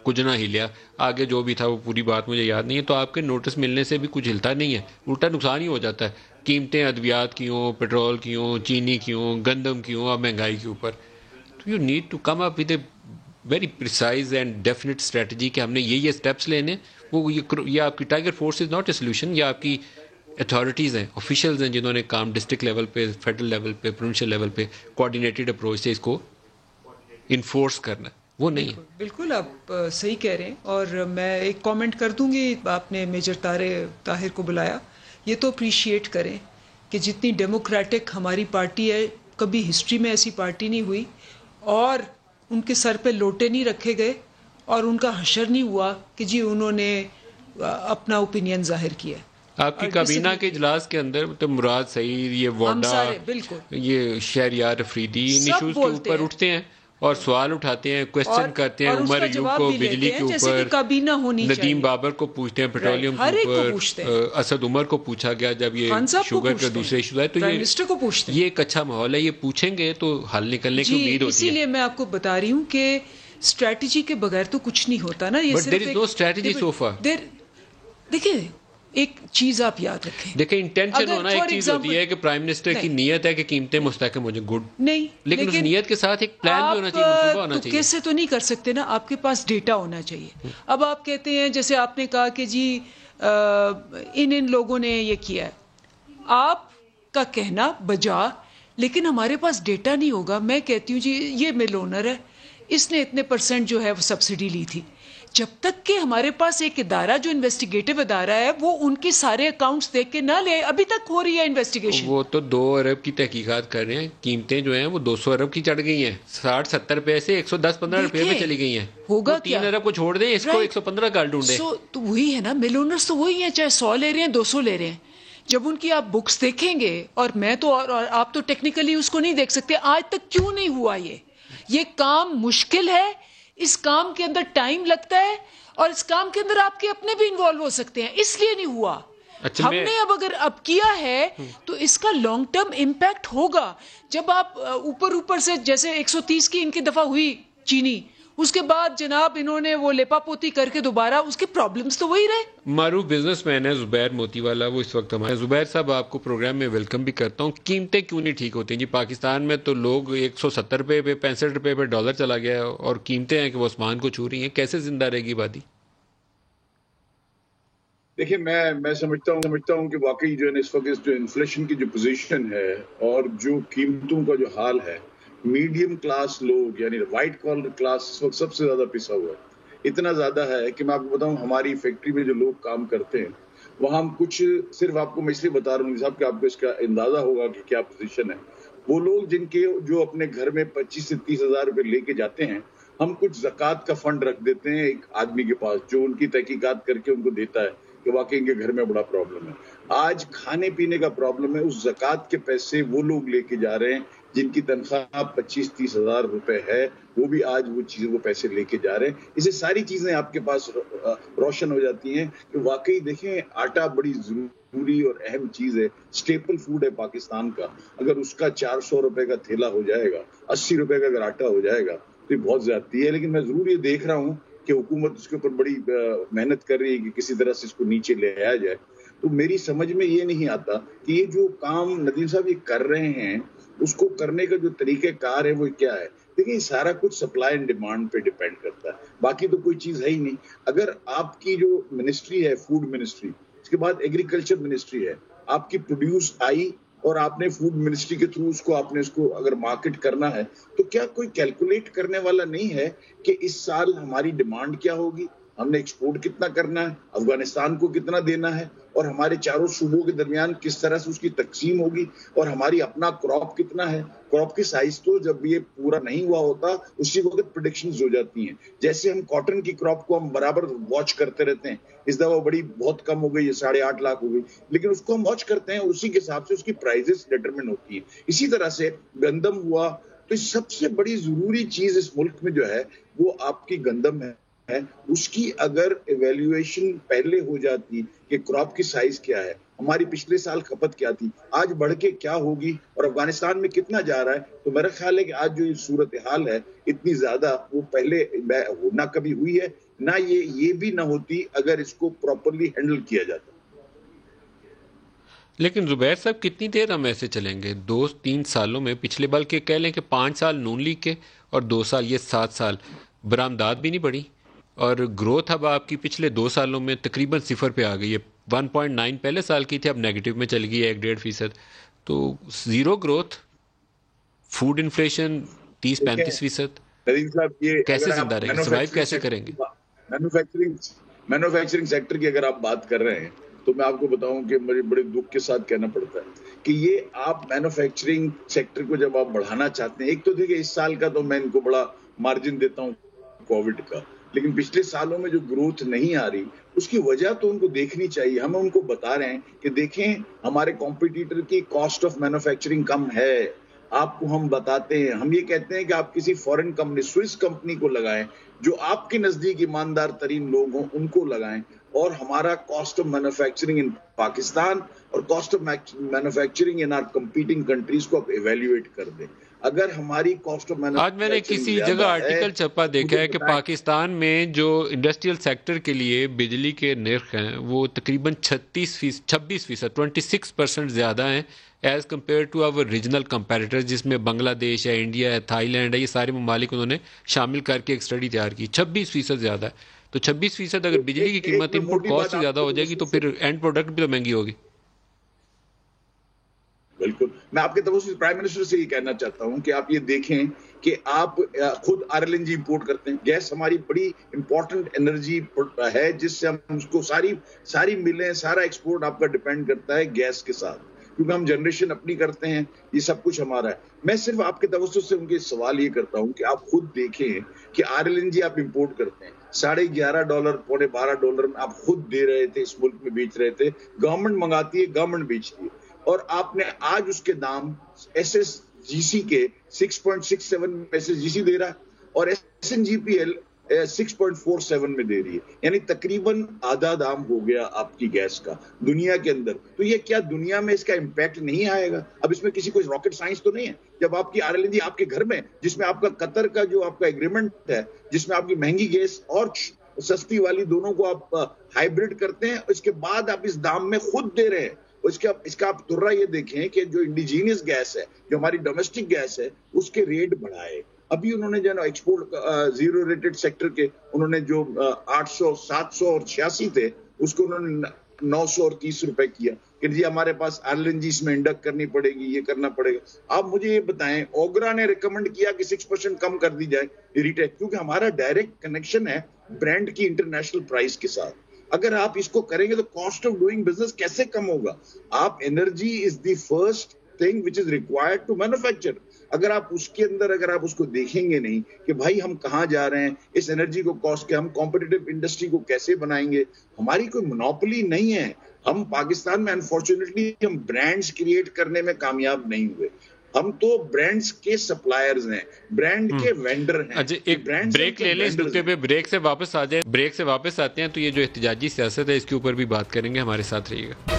کچھ نہ ہلیا, آگے جو بھی تھا وہ پوری بات مجھے یاد نہیں ہے. تو آپ کے نوٹس ملنے سے بھی کچھ ہلتا نہیں ہے, الٹا نقصان ہی ہو جاتا ہے. قیمتیں ادویات کی ہوں, پیٹرول کی ہوں, چینی کی ہوں, گندم کی ہوں, اب مہنگائی کے اوپر. تو you need to come up with a very precise and definite strategy کہ ہم نے یہ اسٹیپس لینے. وہ یہ آپ کی tiger force is not a solution, یہ آپ کی اتھارٹیز ہیں, آفیشلز ہیں جنہوں نے کام ڈسٹرکٹ لیول پہ, فیڈرل لیول پہ, پروونشل لیول پہ کوآرڈینیٹڈ اپروچ سے اس کو انفورس کرنا ہے, وہ نہیں ہے. بالکل آپ صحیح کہہ رہے ہیں. اور میں ایک کامنٹ کر دوں گی, آپ نے میجر طاہر کو بلایا, یہ تو اپریشیٹ کریں کہ جتنی ڈیموکریٹک ہماری پارٹی ہے, کبھی ہسٹری میں ایسی پارٹی نہیں ہوئی, اور ان کے سر پہ لوٹے نہیں رکھے گئے اور ان کا حشر نہیں ہوا کہ جی انہوں نے اپنا اوپینین ظاہر کیا. آپ کی کابینہ کے اجلاس کے اندر تو مراد سعید, یہ ووڈا, یہ شہریار افریدی ان ایشوز کے اوپر اٹھتے ہیں اور سوال اٹھاتے ہیں, کوشچن کرتے ہیں. عمر ایوب کو بجلی کے اوپر, ندیم بابر کو پوچھتے ہیں پیٹرولیم کے اوپر, اسد عمر کو پوچھا گیا جب یہ شوگر کے دوسرے ایشوز آئے. تو یہ ایک اچھا ماحول ہے, یہ پوچھیں گے تو حل نکلنے کی امید ہوتی ہے. اسی لیے میں آپ کو بتا رہی ہوں کہ اسٹریٹجی کے بغیر تو کچھ نہیں ہوتا نا. But there is no strategy so far. دیکھیں ایک چیز آپ یاد رکھیں, دیکھیں انٹینشن ہونا ایک چیز ہوتی ہے کہ پرائم منسٹر کی نیت ہے کہ قیمتیں مستحکم ہو جائیں, گڈ نہیں, لیکن اس نیت کے ساتھ ایک پلان بھی ہونا چاہیے, منصوبہ ہونا چاہیے. کیسے تو نہیں کر سکتے نا, آپ کے پاس ڈیٹا ہونا چاہیے. اب آپ کہتے ہیں جیسے آپ نے کہا کہ جی ان لوگوں نے یہ کیا ہے, آپ کا کہنا بجا, لیکن ہمارے پاس ڈیٹا نہیں ہوگا. میں کہتی ہوں جی یہ مل اونر ہے, اس نے اتنے % جو ہے وہ سبسڈی لی تھی. جب تک کہ ہمارے پاس ایک ادارہ جو انویسٹیگیٹو ادارہ ہے وہ ان کے سارے اکاؤنٹس دیکھ کے نہ لے, ابھی تک ہو رہی ہے انویسٹیگیشن. وہ تو 2 ارب کی تحقیقات کر رہے ہیں, قیمتیں جو ہیں وہ 200 ارب کی چڑھ گئی ہیں, 60-70 روپے سے 110-15 روپے میں چلی گئی ہیں. ہوگا 3 ارب کو چھوڑ دیں, اس کو 115 کا ڈھونڈیں. تو وہی ہے نا, مل اونرز تو وہی ہیں, چاہے 100 لے رہے ہیں 200 لے رہے ہیں. جب ان کی آپ بکس دیکھیں گے, اور میں تو اور آپ تو ٹیکنیکلی اس کو نہیں دیکھ سکتے, آج تک کیوں نہیں ہوا یہ کام مشکل ہے, اس کام کے اندر ٹائم لگتا ہے, اور اس کام کے اندر آپ کے اپنے بھی انوالو ہو سکتے ہیں, اس لیے نہیں ہوا. ہم نے اب کیا ہے تو اس کا لانگ ٹرم امپیکٹ ہوگا. جب آپ اوپر سے جیسے 130 کی ان کی دفعہ ہوئی چینی, اس کے بعد جناب انہوں نے وہ لیپا پوتی کر کے دوبارہ اس کے پرابلمز تو وہی رہے. معروف بزنس مین ہے زبیر موتی والا, وہ اس وقت ہمارے. زبیر صاحب آپ کو پروگرام میں ویلکم بھی کرتا ہوں. قیمتیں کیوں نہیں ٹھیک ہوتی جی؟ پاکستان میں تو لوگ 170 روپے پہ 65 روپے پہ ڈالر چلا گیا ہے, اور قیمتیں ہیں کہ وہ آسمان کو چھو رہی ہیں. کیسے زندہ رہے گی آبادی؟ دیکھیں میں سمجھتا ہوں کہ واقعی جو ہے اس وقت جو انفلیشن کی جو پوزیشن ہے اور جو قیمتوں کا جو حال ہے, میڈیم کلاس لوگ یعنی وائٹ کالر کلاس اس وقت سب سے زیادہ پسا ہوا ہے. اتنا زیادہ ہے کہ میں آپ کو بتاؤں, ہماری فیکٹری میں جو لوگ کام کرتے ہیں وہاں ہم کچھ صرف آپ کو میں اس لیے بتا رہا ہوں صاحب کہ آپ کو اس کا اندازہ ہوگا کہ کیا پوزیشن ہے. وہ لوگ جن کے جو اپنے گھر میں 25 سے 30 ہزار روپے لے کے جاتے ہیں, ہم کچھ زکوٰۃ کا فنڈ رکھ دیتے ہیں ایک آدمی کے پاس جو ان کی تحقیقات کر کے ان کو دیتا ہے کہ واقعی ان کے گھر میں بڑا پرابلم ہے. آج کھانے پینے کا پرابلم ہے, اس زکوٰۃ کے پیسے وہ لوگ لے کے جا رہے ہیں جن کی تنخواہ 25-30 ہزار روپے ہے, وہ بھی آج وہ پیسے لے کے جا رہے ہیں. اسے ساری چیزیں آپ کے پاس روشن ہو جاتی ہیں کہ واقعی دیکھیں آٹا بڑی ضروری اور اہم چیز ہے, اسٹیپل فوڈ ہے پاکستان کا. اگر اس کا 400 روپے کا تھیلا ہو جائے گا, 80 روپے کا اگر آٹا ہو جائے گا تو یہ بہت زیادتی ہے. لیکن میں ضرور یہ دیکھ رہا ہوں کہ حکومت اس کے اوپر بڑی محنت کر رہی ہے کہ کسی طرح سے اس کو نیچے لے آیا جائے. تو میری سمجھ میں یہ نہیں آتا کہ یہ جو کام ندیم صاحب یہ کر رہے ہیں اس کو کرنے کا جو طریقہ کار ہے وہ کیا ہے. دیکھیں سارا کچھ سپلائی اینڈ ڈیمانڈ پہ ڈیپینڈ کرتا ہے, باقی تو کوئی چیز ہے ہی نہیں. اگر آپ کی جو منسٹری ہے فوڈ منسٹری, اس کے بعد ایگریکلچر منسٹری ہے, آپ کی پروڈیوس آئی اور آپ نے فوڈ منسٹری کے تھرو اس کو اگر مارکیٹ کرنا ہے تو کیا کوئی کیلکولیٹ کرنے والا نہیں ہے کہ اس سال ہماری ڈیمانڈ کیا ہوگی, ہم نے ایکسپورٹ کتنا کرنا ہے, افغانستان کو کتنا دینا ہے, اور ہمارے چاروں صوبوں کے درمیان کس طرح سے اس کی تقسیم ہوگی, اور ہماری اپنا کراپ کتنا ہے. کراپ کی سائز تو جب یہ پورا نہیں ہوا ہوتا اسی وقت پریڈکشنز ہو جاتی ہیں. جیسے ہم کاٹن کی کراپ کو ہم برابر واچ کرتے رہتے ہیں, اس دفعہ بہت کم ہو گئی, 8.5 لاکھ ہو گئی, لیکن اس کو ہم واچ کرتے ہیں, اسی کے حساب سے اس کی پرائزز ڈیٹرمن ہوتی ہیں. اسی طرح سے گندم ہوا, تو سب سے بڑی ضروری چیز اس ملک میں جو ہے وہ آپ کی گندم ہے. اس کی اگر ایویلیویشن پہلے ہو جاتی کہ کراپ کی سائز کیا ہے, ہماری پچھلے سال کھپت کیا تھی, آج بڑھ کے کیا ہوگی, اور افغانستان میں کتنا جا رہا ہے, تو میرا خیال ہے کہ آج جو یہ صورتحال ہے اتنی زیادہ وہ پہلے نہ کبھی ہوئی ہے نہ یہ بھی نہ ہوتی اگر اس کو پراپرلی ہینڈل کیا جاتا. لیکن زبیر صاحب کتنی دیر ہم ایسے چلیں گے؟ 2-3 سالوں میں پچھلے، بلکہ کہہ لیں کہ 5 سال نون لیگ کے اور 2 سال یہ 7 سال برآمدات بھی نہیں بڑھی، اور گروتھ اب آپ کی پچھلے 2 سالوں میں تقریباً 0 پہ آ گئی ہے. 1.9 پہلے سال کی تھی، اب نیگیٹو میں چل گئی ہے 1.5%. تو zero growth, food inflation 30-35%. Nadeem صاحب یہ کیسے زندہ رہیں گے؟ سروائیو کیسے کریں گے؟ مینوفیکچرنگ سیکٹر کی اگر آپ بات کر رہے ہیں تو میں آپ کو بتاؤں کہ مجھے بڑے دکھ کے ساتھ کہنا پڑتا ہے کہ یہ آپ مینوفیکچرنگ سیکٹر کو جب آپ بڑھانا چاہتے ہیں، ایک تو دیکھیں اس سال کا تو میں ان کو بڑا مارجن دیتا ہوں کووڈ کا، لیکن پچھلے سالوں میں جو گروتھ نہیں آ رہی اس کی وجہ تو ان کو دیکھنی چاہیے. ہم ان کو بتا رہے ہیں کہ دیکھیں ہمارے کمپٹیٹر کی کاسٹ آف مینوفیکچرنگ کم ہے. آپ کو ہم بتاتے ہیں، ہم یہ کہتے ہیں کہ آپ کسی فورن کمپنی، سوئس کمپنی کو لگائیں جو آپ کے نزدیک ایماندار ترین لوگ ہوں، ان کو لگائیں، اور ہمارا cost of manufacturing in Pakistan اور cost of manufacturing in our competing countries کو آپ ایویلیویٹ کر دیں. اگر ہماری کاسٹ آف آج میں نے کسی جگہ آرٹیکل چھپا دیکھا ہے کہ پاکستان میں جو انڈسٹریل سیکٹر کے لیے بجلی کے نرخ ہیں وہ تقریباً 26% 26% زیادہ ہیں as compare to our regional comparator, جس میں بنگلہ دیش ہے، انڈیا ہے، تھائی لینڈ ہے، یہ سارے ممالک انہوں نے شامل کر کے ایک اسٹڈی تیار کی. 26% زیادہ ہے. تو 26% اگر بجلی کی قیمت ان پٹ کاسٹ سے زیادہ ہو جائے گی تو پھر اینڈ پروڈکٹ بھی تو مہنگی ہوگی. بالکل. میں آپ کے توسط پرائم منسٹر سے یہ کہنا چاہتا ہوں کہ آپ یہ دیکھیں کہ آپ خود RLNG امپورٹ کرتے ہیں. گیس ہماری بڑی امپورٹنٹ انرجی ہے جس سے ہم اس کو ساری ملیں، سارا ایکسپورٹ آپ کا ڈیپینڈ کرتا ہے گیس کے ساتھ، کیونکہ ہم جنریشن اپنی کرتے ہیں، یہ سب کچھ ہمارا ہے. میں صرف آپ کے توسط سے ان کے سوال یہ کرتا ہوں کہ آپ خود دیکھیں کہ RLNG آپ امپورٹ کرتے ہیں $11.5 $12 میں آپ خود دے رہے تھے، اس ملک میں بیچ رہے تھے. گورنمنٹ منگاتی ہے، گورنمنٹ بیچتی ہے، اور آپ نے آج اس کے دام SSGC کے 6.67 میں SSGC دے رہا ہے اور SNGPL 6.47 میں دے رہی ہے، یعنی تقریباً آدھا دام ہو گیا آپ کی گیس کا دنیا کے اندر. تو یہ کیا دنیا میں اس کا امپیکٹ نہیں آئے گا؟ اب اس میں کسی کوئی راکٹ سائنس تو نہیں ہے. جب آپ کی RLNG آپ کے گھر میں، جس میں آپ کا قطر کا جو آپ کا ایگریمنٹ ہے، جس میں آپ کی مہنگی گیس اور سستی والی دونوں کو آپ ہائیبرڈ کرتے ہیں، اس کے بعد آپ اس دام میں خود دے رہے ہیں. اس کا آپ درہ یہ دیکھیں کہ جو انڈیجینس گیس ہے، جو ہماری ڈومیسٹک گیس ہے، اس کے ریٹ بڑھائے. ابھی انہوں نے جو ہے ایکسپورٹ زیرو ریٹڈ سیکٹر کے انہوں نے جو 800 700 اور 86 تھے، اس کو انہوں نے 900 اور 30 روپے کیا کہ جی ہمارے پاس RLNG اس میں انڈکٹ کرنی پڑے گی، یہ کرنا پڑے گا. آپ مجھے یہ بتائیں، اوگرا نے ریکمنڈ کیا کہ 6% کم کر دی جائے ریٹیل، کیونکہ ہمارا ڈائریکٹ کنیکشن ہے برانڈ کی انٹرنیشنل پرائس کے ساتھ. اگر آپ اس کو کریں گے تو کاسٹ آف ڈوئنگ بزنس کیسے کم ہوگا؟ آپ energy is the first thing which is required to manufacture. اگر آپ اس کے اندر اگر آپ اس کو دیکھیں گے نہیں کہ بھائی ہم کہاں جا رہے ہیں، اس انرجی کو کاسٹ کے ہم کمپٹیٹو انڈسٹری کو کیسے بنائیں گے. ہماری کوئی مونوپولی نہیں ہے. ہم پاکستان میں انفارچونیٹلی ہم برانڈز کریٹ کرنے میں کامیاب نہیں ہوئے. ہم تو برانڈز کے سپلائرز ہیں، برانڈ کے وینڈر ہیں. اچھا ایک بریک لے لیں اس نقطے پہ، بریک سے واپس آ جائیں. بریک سے واپس آتے ہیں تو یہ جو احتجاجی سیاست ہے اس کے اوپر بھی بات کریں گے. ہمارے ساتھ رہیے گا.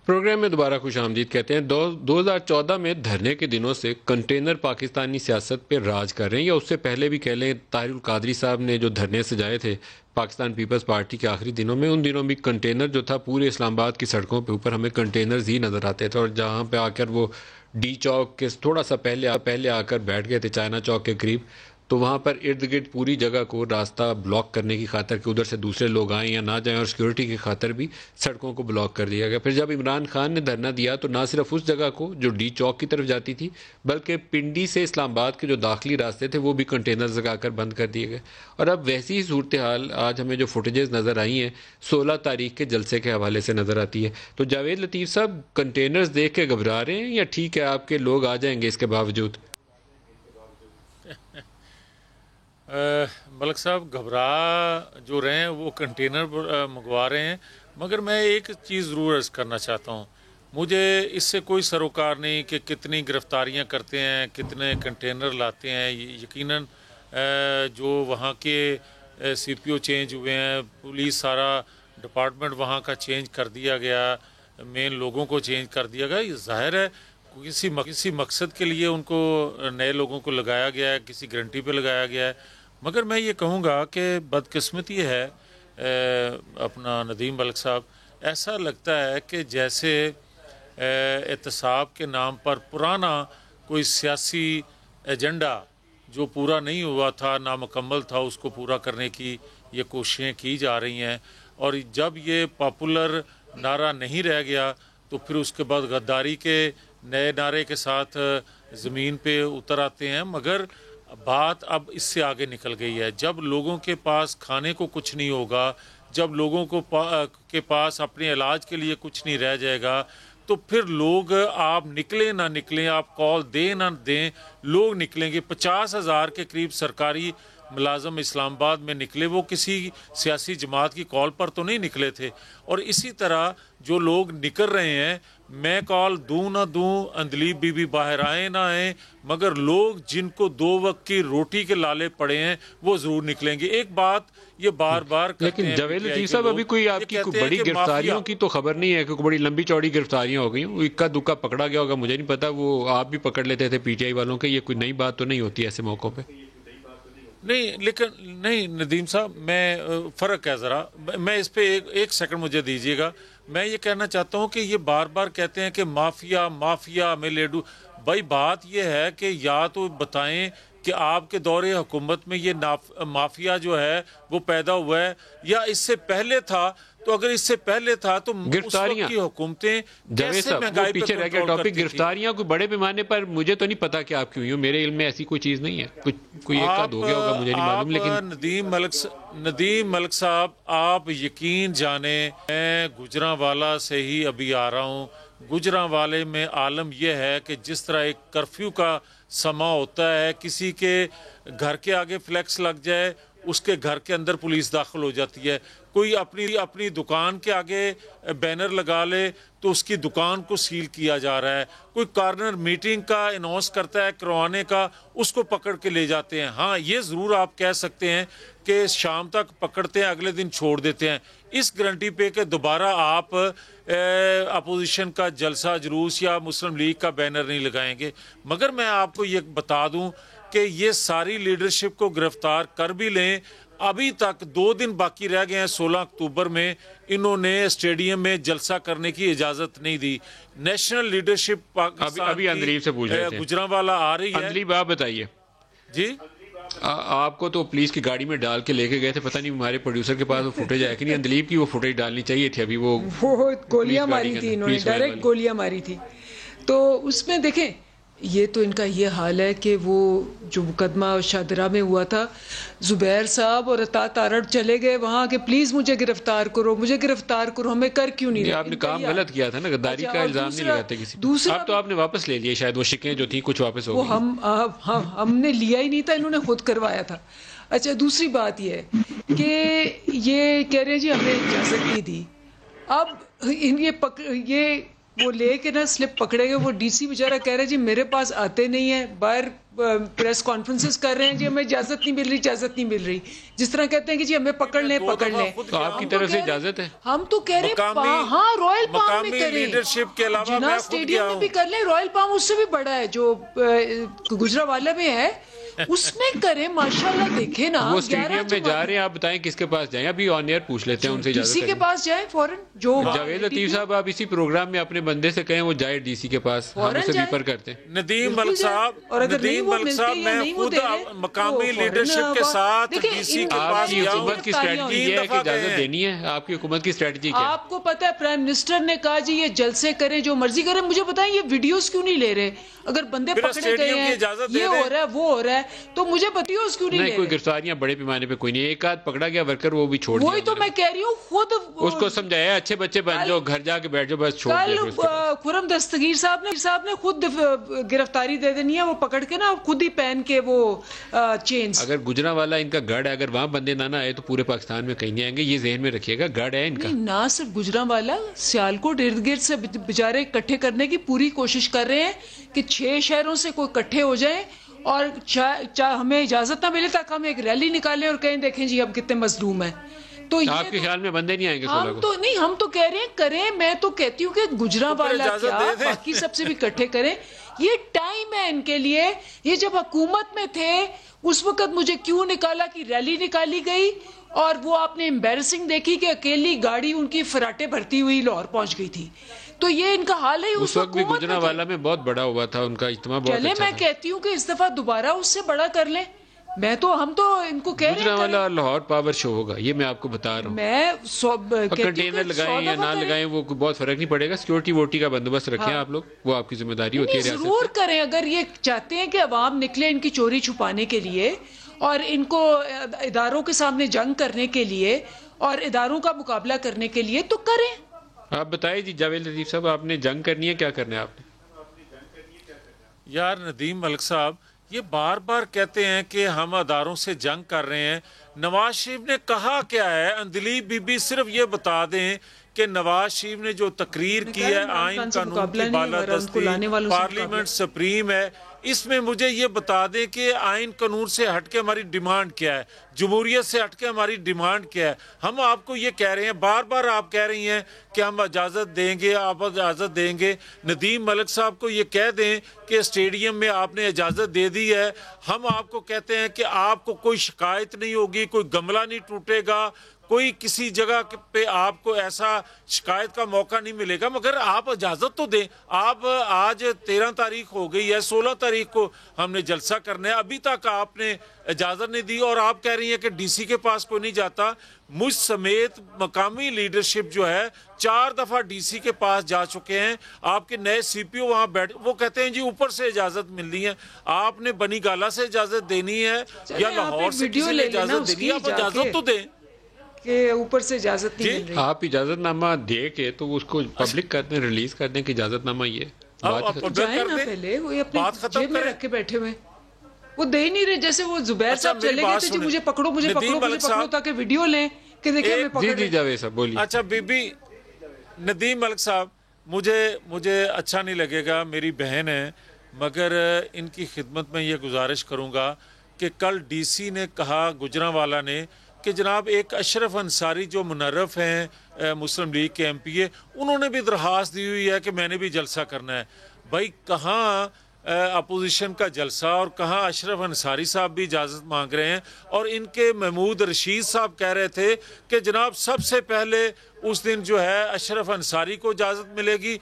پروگرام میں دوبارہ خوش آمدید کہتے ہیں. 2014 میں دھرنے کے دنوں سے کنٹینر پاکستانی سیاست پہ راج کر رہے ہیں، یا اس سے پہلے بھی کہہ لیں طاہر القادری صاحب نے جو دھرنے سجائے تھے پاکستان پیپلز پارٹی کے آخری دنوں میں، ان دنوں بھی کنٹینر جو تھا پورے اسلام آباد کی سڑکوں پہ اوپر ہمیں کنٹینرز ہی نظر آتے تھے. اور جہاں پہ آ کر وہ ڈی چوک کے تھوڑا سا پہلے آ کر بیٹھ گئے تھے چائنا چوک کے قریب، تو وہاں پر ارد گرد پوری جگہ کو راستہ بلاک کرنے کی خاطر کہ ادھر سے دوسرے لوگ آئیں یا نہ جائیں، اور سیکورٹی کی خاطر بھی سڑکوں کو بلاک کر دیا گیا. پھر جب عمران خان نے دھرنا دیا تو نہ صرف اس جگہ کو جو ڈی چوک کی طرف جاتی تھی، بلکہ پنڈی سے اسلام آباد کے جو داخلی راستے تھے وہ بھی کنٹینرز لگا کر بند کر دیے گئے. اور اب ویسی ہی صورتحال آج ہمیں جو فوٹیجز نظر آئی ہیں 16 تاریخ کے جلسے کے حوالے سے نظر آتی ہے. تو جاوید لطیف صاحب، کنٹینرز دیکھ کے گھبرا رہے ہیں یا ٹھیک ہے آپ کے لوگ آ جائیں گے اس کے باوجود؟ ملک صاحب گھبرا جو رہے ہیں وہ کنٹینر منگوا رہے ہیں، مگر میں ایک چیز ضرور عرض کرنا چاہتا ہوں. مجھے اس سے کوئی سروکار نہیں کہ کتنی گرفتاریاں کرتے ہیں، کتنے کنٹینر لاتے ہیں. یقیناً جو وہاں کے CPO چینج ہوئے ہیں، پولیس سارا ڈپارٹمنٹ وہاں کا چینج کر دیا گیا، مین لوگوں کو چینج کر دیا گیا. یہ ظاہر ہے کسی مقصد کے لیے ان کو نئے لوگوں کو لگایا گیا ہے, کسی گارنٹی پہ لگایا گیا ہے. مگر میں یہ کہوں گا کہ بدقسمتی ہے اپنا ندیم ملک صاحب, ایسا لگتا ہے کہ جیسے احتساب کے نام پر پرانا کوئی سیاسی ایجنڈا جو پورا نہیں ہوا تھا, نامکمل تھا, اس کو پورا کرنے کی یہ کوششیں کی جا رہی ہیں. اور جب یہ پاپولر نعرہ نہیں رہ گیا تو پھر اس کے بعد غداری کے نئے نعرے کے ساتھ زمین پہ اتر آتے ہیں. مگر بات اب اس سے آگے نکل گئی ہے. جب لوگوں کے پاس کھانے کو کچھ نہیں ہوگا, جب لوگوں کے پاس اپنے علاج کے لیے کچھ نہیں رہ جائے گا, تو پھر لوگ, آپ نکلیں نہ نکلیں, آپ کال دیں نہ دیں, لوگ نکلیں گے. 50,000 کے قریب سرکاری ملازم اسلام آباد میں نکلے, وہ کسی سیاسی جماعت کی کال پر تو نہیں نکلے تھے. اور اسی طرح جو لوگ نکل رہے ہیں, میں کال دوں نہ دوں, اندلیب بی بی باہر آئیں نہ آئیں, مگر لوگ جن کو 2 وقت کی روٹی کے لالے پڑے ہیں وہ ضرور نکلیں گے. ایک بات یہ بار بار کرتے لیکن ہیں جاوید لطیف صاحب, ابھی کوئی آپ کی کوئی بڑی گرفتاریوں کی تو خبر نہیں ہے, کیونکہ بڑی لمبی چوڑی گرفتاریاں ہو گئی, اکا دکا پکڑا گیا ہوگا, مجھے نہیں پتا, وہ آپ بھی پکڑ لیتے تھے پی ٹی آئی والوں کے, یہ کوئی نئی بات تو نہیں ہوتی ایسے موقعوں پہ؟ نہیں, لیکن نہیں ندیم صاحب, میں فرق ہے ذرا, میں اس پہ ایک سیکنڈ مجھے دیجیے گا. میں یہ کہنا چاہتا ہوں کہ یہ بار بار کہتے ہیں کہ مافیا میں لیڈو. بھائی بات یہ ہے کہ یا تو بتائیں کہ آپ کے دور حکومت میں یہ مافیا جو ہے وہ پیدا ہوا ہے, یا اس سے پہلے تھا. تو اگر اس سے پہلے تھا تو گرفتاریاں کی حکومتیں جاوید صاحب وہ پیچھے رہ گیا ٹاپک, گرفتاریاں کوئی بڑے پیمانے پر مجھے تو نہیں پتا کہ آپ کی ہوئی ہوں, میرے علم میں ایسی کوئی چیز نہیں ہے. کوئی ایک آدھ ہو گیا ہوگا, مجھے نہیں معلوم. لیکن ندیم ملک صاحب, آپ یقین جانیں, میں گجرانوالہ سے ہی ابھی آ رہا ہوں. گجرانوالے میں عالم یہ ہے کہ جس طرح ایک کرفیو کا سما ہوتا ہے, کسی کے گھر کے آگے فلیکس لگ جائے, اس کے گھر کے اندر پولیس داخل ہو جاتی ہے. کوئی اپنی دکان کے آگے بینر لگا لے تو اس کی دکان کو سیل کیا جا رہا ہے. کوئی کارنر میٹنگ کا اناؤنس کرتا ہے کروانے کا, اس کو پکڑ کے لے جاتے ہیں. ہاں یہ ضرور آپ کہہ سکتے ہیں کہ شام تک پکڑتے ہیں, اگلے دن چھوڑ دیتے ہیں, اس گارنٹی پہ کہ دوبارہ آپ اپوزیشن کا جلسہ جلوس یا مسلم لیگ کا بینر نہیں لگائیں گے. مگر میں آپ کو یہ بتا دوں کہ یہ ساری لیڈرشپ کو گرفتار کر بھی لیں, ابھی تک 2 دن باقی رہ گئے ہیں. 16 اکتوبر میں انہوں نے اسٹیڈیم میں جلسہ کرنے کی اجازت نہیں دی. نیشنل لیڈرشپ پاکستان کی گجرانوالہ آ رہی ہے. اندلیب آپ بتائیے. جی, آپ کو تو پولیس کی گاڑی میں ڈال کے لے کے گئے تھے, پتہ نہیں ہمارے پروڈیوسر کے پاس وہ فوٹیج ہے کہ نہیں, اندلیب کی وہ فوٹیج ڈالنی چاہیے تھی. ابھی وہ گولیاں ماری تھی, انہوں نے ڈائریکٹ گولیاں ماری تھی. تو اس میں دیکھیں, یہ تو ان کا یہ حال ہے کہ وہ جو مقدمہ شادرہ میں ہوا تھا, زبیر صاحب اور عطا تارڑ چلے گئے وہاں کہ پلیز مجھے گرفتار کرو, ہمیں کر کیوں نہیں. آپ نے کام غلط کیا تھا نا, غداری کا الزام نہیں لگاتے کسی. اب تو آپ نے واپس لے لیا شاید, وہ شکیں جو تھیں کچھ واپس ہو گئی. ہم نے لیا ہی نہیں تھا, انہوں نے خود کروایا تھا. اچھا, دوسری بات یہ ہے کہ یہ کہہ رہے ہیں جی ہمیں اجازت نہیں دی. اب یہ وہ لے کے نا سلپ پکڑے گئے, وہ ڈی سی بیچارہ کہہ رہے جی میرے پاس آتے نہیں ہیں, باہر پریس کانفرنسز کر رہے ہیں جی ہمیں اجازت نہیں مل رہی. جس طرح کہتے ہیں کہ جی ہمیں پکڑ لیں. تو آپ کی طرف سے اجازت ہے؟ ہم تو کہہ رہے ہیں ہاں رائل پام میں کریں, لیڈرشپ کے علاوہ جناح اسٹیڈیم میں بھی کر لیں. رائل پام اس سے بھی بڑا ہے جو گجرانوالہ میں ہے, اس میں کریں. ماشاءاللہ دیکھیں نا, وہ اسٹیڈیم میں جا رہے ہیں, آپ بتائیں کس کے پاس جائیں. ابھی آن ایئر پوچھ لیتے ہیں ان سے اجازت. ڈی سی کے پاس جائیں فوراً. جو جاوید لطیف صاحب, آپ اسی پروگرام میں اپنے بندے سے کہیں وہ جائے ڈی سی کے پاس, ہم اسے بیپر کرتے ہیں. ندیم ملک صاحب میں خود مقامی لیڈرشپ کے ساتھ ڈی سی کے پاس. آپ کی حکومت کی اسٹریٹجی یہ ہے کہ اجازت دینی ہے, آپ کی حکومت کی اسٹریٹجی کیا ہے؟ آپ کو پتا ہے پرائم منسٹر نے کہا جی یہ جلسے کریں جو مرضی کریں. مجھے بتائیں یہ ویڈیوز کیوں نہیں لے رہے؟ اگر بندے پکڑے گئے ہیں, یہ ہو رہا ہے وہ ہو رہا ہے, تو مجھے ویڈیوز کیوں نہیں لے رہے؟ کوئی گرفتاریاں بڑے پیمانے پہ کوئی نہیں, ایک آدھ پکڑا گیا ورکر, وہ بھی چھوڑ دیا. وہی تو میں کہہ رہی ہوں, خود اس کو سمجھایا اچھے بچے بن جاؤ, گھر جا کے بیٹھ جاؤ, بس چھوڑ دیا. خرم دستگیر صاحب نے خود گرفتاری دے دینی ہے, وہ پکڑ کے نا خود ہی پہن کے وہ چینز. اگر گجرانوالہ ان کا گڑھ ہے, اگر وہاں بندے نہ آئے تو پورے پاکستان میں کہیں نہیں آئیں گے, یہ ذہن میں رکھیے گا. گڑھ ہے ان کا, نہ صرف گجرانوالہ, سیالکوٹ ارد گرد سے بیچارے اکٹھے کرنے کی پوری کوشش کر رہے ہیں کہ 6 شہروں سے کوئی اکٹھے ہو جائیں, اور ہمیں اجازت نہ ملے تک ہم ایک ریلی نکالیں اور کہیں دیکھیں جی اب کتنے مظلوم ہیں. تو آپ کے خیال میں بندے نہیں آئیں گے 16 ہم کو؟ تو نہیں، ہم تو کہہ رہے ہیں کریں. میں تو کہتی ہوں کہ گجرانوالہ کیا باقی سب سے بھی اکٹھے کریں. یہ ٹائم ہے ان کے لیے. یہ جب حکومت میں تھے اس وقت مجھے کیوں نکالا کہ ریلی نکالی گئی اور وہ آپ نے امبیرسنگ دیکھی کہ اکیلی گاڑی ان کی فراٹے بھرتی ہوئی لاہور پہنچ گئی تھی. تو یہ ان کا حال ہے. اس وقت بھی گجرانوالہ میں بہت بڑا ہوا تھا ان کا اجتماع، بہت چلے اچھا میں تھا. کہتی ہوں کہ اس دفعہ دوبارہ اس سے بڑا کر لیں. ہم تو ان کو کہہ رہے ہیں گجرانوالہ اور لاہور پاور شو ہوگا، یہ میں آپ کو بتا رہا ہوں. میں کنٹینر لگائیں یا نہ لگائیں وہ بہت فرق نہیں پڑے گا. سیکورٹی ووٹی کا بندوبست رکھیں آپ لوگ، وہ آپ کی ذمہ داری ہوتی ہے ریاست سے. ضرور کریں. اگر یہ چاہتے ہیں کہ عوام نکلے ان کی چوری چھپانے کے لیے اور ان کو اداروں کے سامنے جنگ کرنے کے لیے اور اداروں کا مقابلہ کرنے کے لیے، تو کریں. آپ بتائیں جی جاوید لطیف صاحب، آپ نے جنگ کرنی ہے، کیا کرنا ہے آپ نے؟ یار ندیم ملک صاحب یہ بار بار کہتے ہیں کہ ہم اداروں سے جنگ کر رہے ہیں. نواز شریف نے کہا کیا ہے؟ اندلیب بی بی صرف یہ بتا دیں کہ نواز شریف نے جو تقریر کی ہے آئین قانون کی بالادستی، پارلیمنٹ سپریم ہے، اس میں مجھے یہ بتا دیں کہ آئین قانون سے ہٹ کے ہماری ڈیمانڈ کیا ہے، جمہوریت سے ہٹ کے ہماری ڈیمانڈ کیا ہے. ہم آپ کو یہ کہہ رہے ہیں، بار بار آپ کہہ رہی ہیں کہ ہم اجازت دیں گے، آپ اجازت دیں گے. ندیم ملک صاحب کو یہ کہہ دیں کہ اسٹیڈیم میں آپ نے اجازت دے دی ہے. ہم آپ کو کہتے ہیں کہ آپ کو کوئی شکایت نہیں ہوگی، کوئی گملہ نہیں ٹوٹے گا، کوئی کسی جگہ پہ آپ کو ایسا شکایت کا موقع نہیں ملے گا، مگر آپ اجازت تو دیں. آپ آج 13 تاریخ ہو گئی ہے، 16 تاریخ کو ہم نے جلسہ کرنا ہے، ابھی تک آپ نے اجازت نہیں دی اور آپ کہہ رہی ہیں کہ ڈی سی کے پاس کوئی نہیں جاتا. مجھ سمیت مقامی لیڈرشپ جو ہے 4 دفعہ ڈی سی کے پاس جا چکے ہیں. آپ کے نئے سی پی او وہاں بیٹھ، وہ کہتے ہیں جی اوپر سے اجازت ملنی ہے. آپ نے بنی گالا سے اجازت دینی ہے یا لاہور سے کسی نے اجازت دینی ہے، آپ اجازت تو دیں کہ اوپر سے اجازت نہیں مل رہی. آپ اجازت نامہ دے کے تو اس کو پبلک کر دیں، ریلیز کر دیں کہ اجازت نامہ یہ جائیں نا پہلے. وہ اپنے جیب میں رکھ کے بیٹھے ہوئے، وہ دے ہی نہیں رہے. جیسے وہ زبیر صاحب چلے گئے تھے، مجھے پکڑو مجھے پکڑو مجھے پکڑو تاکہ ویڈیو لیں کہ دیکھیں میں پکڑ. جی جاوید صاحب بولیے. اچھا بی بی ندیم ملک صاحب، مجھے اچھا نہیں لگے گا، میری بہن ہے، مگر ان کی خدمت میں یہ گزارش کروں گا کہ کل ڈی سی نے کہا گجرانوالہ نے کہ جناب ایک اشرف انصاری جو منرف ہیں مسلم لیگ کے ایم پی اے، انہوں نے بھی درخواست دی ہوئی ہے کہ میں نے بھی جلسہ کرنا ہے. بھائی کہاں اپوزیشن کا جلسہ اور کہاں اشرف انصاری صاحب بھی اجازت مانگ رہے ہیں. اور ان کے محمود رشید صاحب کہہ رہے تھے کہ جناب سب سے پہلے اس دن جو ہے اشرف انصاری کو اجازت ملے گی،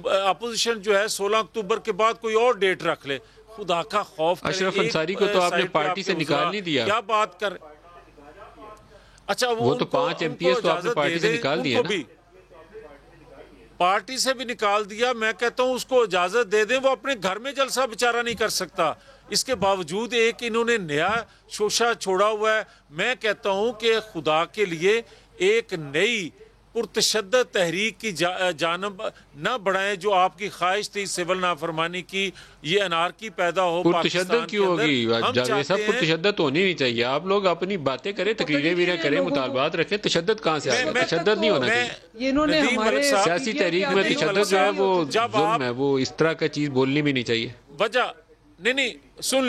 اپوزیشن جو ہے 16 اکتوبر کے بعد کوئی اور ڈیٹ رکھ لے. خدا کا خوف کریں. اشرف انصاری کو تو آپ نے پارٹی سے نکال نہیں دیا. کیا بات کر، اچھا وہ تو 5 ایم پی ایس تو آپ نے پارٹی سے نکال دیا نا. پارٹی سے بھی نکال دیا. میں کہتا ہوں اس کو اجازت دے دیں، وہ اپنے گھر میں جلسہ بیچارہ نہیں کر سکتا. اس کے باوجود ایک انہوں نے نیا شوشہ چھوڑا ہوا ہے. میں کہتا ہوں کہ خدا کے لیے ایک نئی پرتشدد تحریک کی جانب نہ بڑھائیں جو آپ کی خواہش تھی سول نافرمانی کی، یہ انارکی پیدا ہو پرتشدد کیوں ہوگی جاوید صاحب؟ پرتشدد ہونی نہیں چاہیے. آپ لوگ اپنی باتیں کریں، تقریریں ویریں کریں، مطالبات رکھیں. تشدد کہاں سے آئے گا؟ تشدد نہیں ہونا چاہیے. سیاسی تحریک میں تشدد جو ہے وہ ظلم ہے، وہ اس طرح کا چیز بولنی بھی نہیں چاہیے. وجہ نہیں سن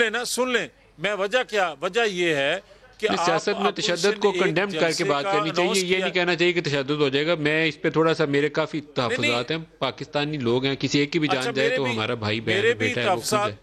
لیں میں وجہ یہ ہے کہ سیاست میں تشدد کو کنڈیمڈ کر کے بات کرنی چاہیے. یہ نہیں کہنا چاہیے کہ تشدد ہو جائے گا. میں اس پہ تھوڑا سا، میرے کافی تحفظات ہیں. پاکستانی لوگ ہیں، کسی ایک کی بھی جان جائے تو ہمارا بھائی بہن بیٹا ہے، وہ خود ہے.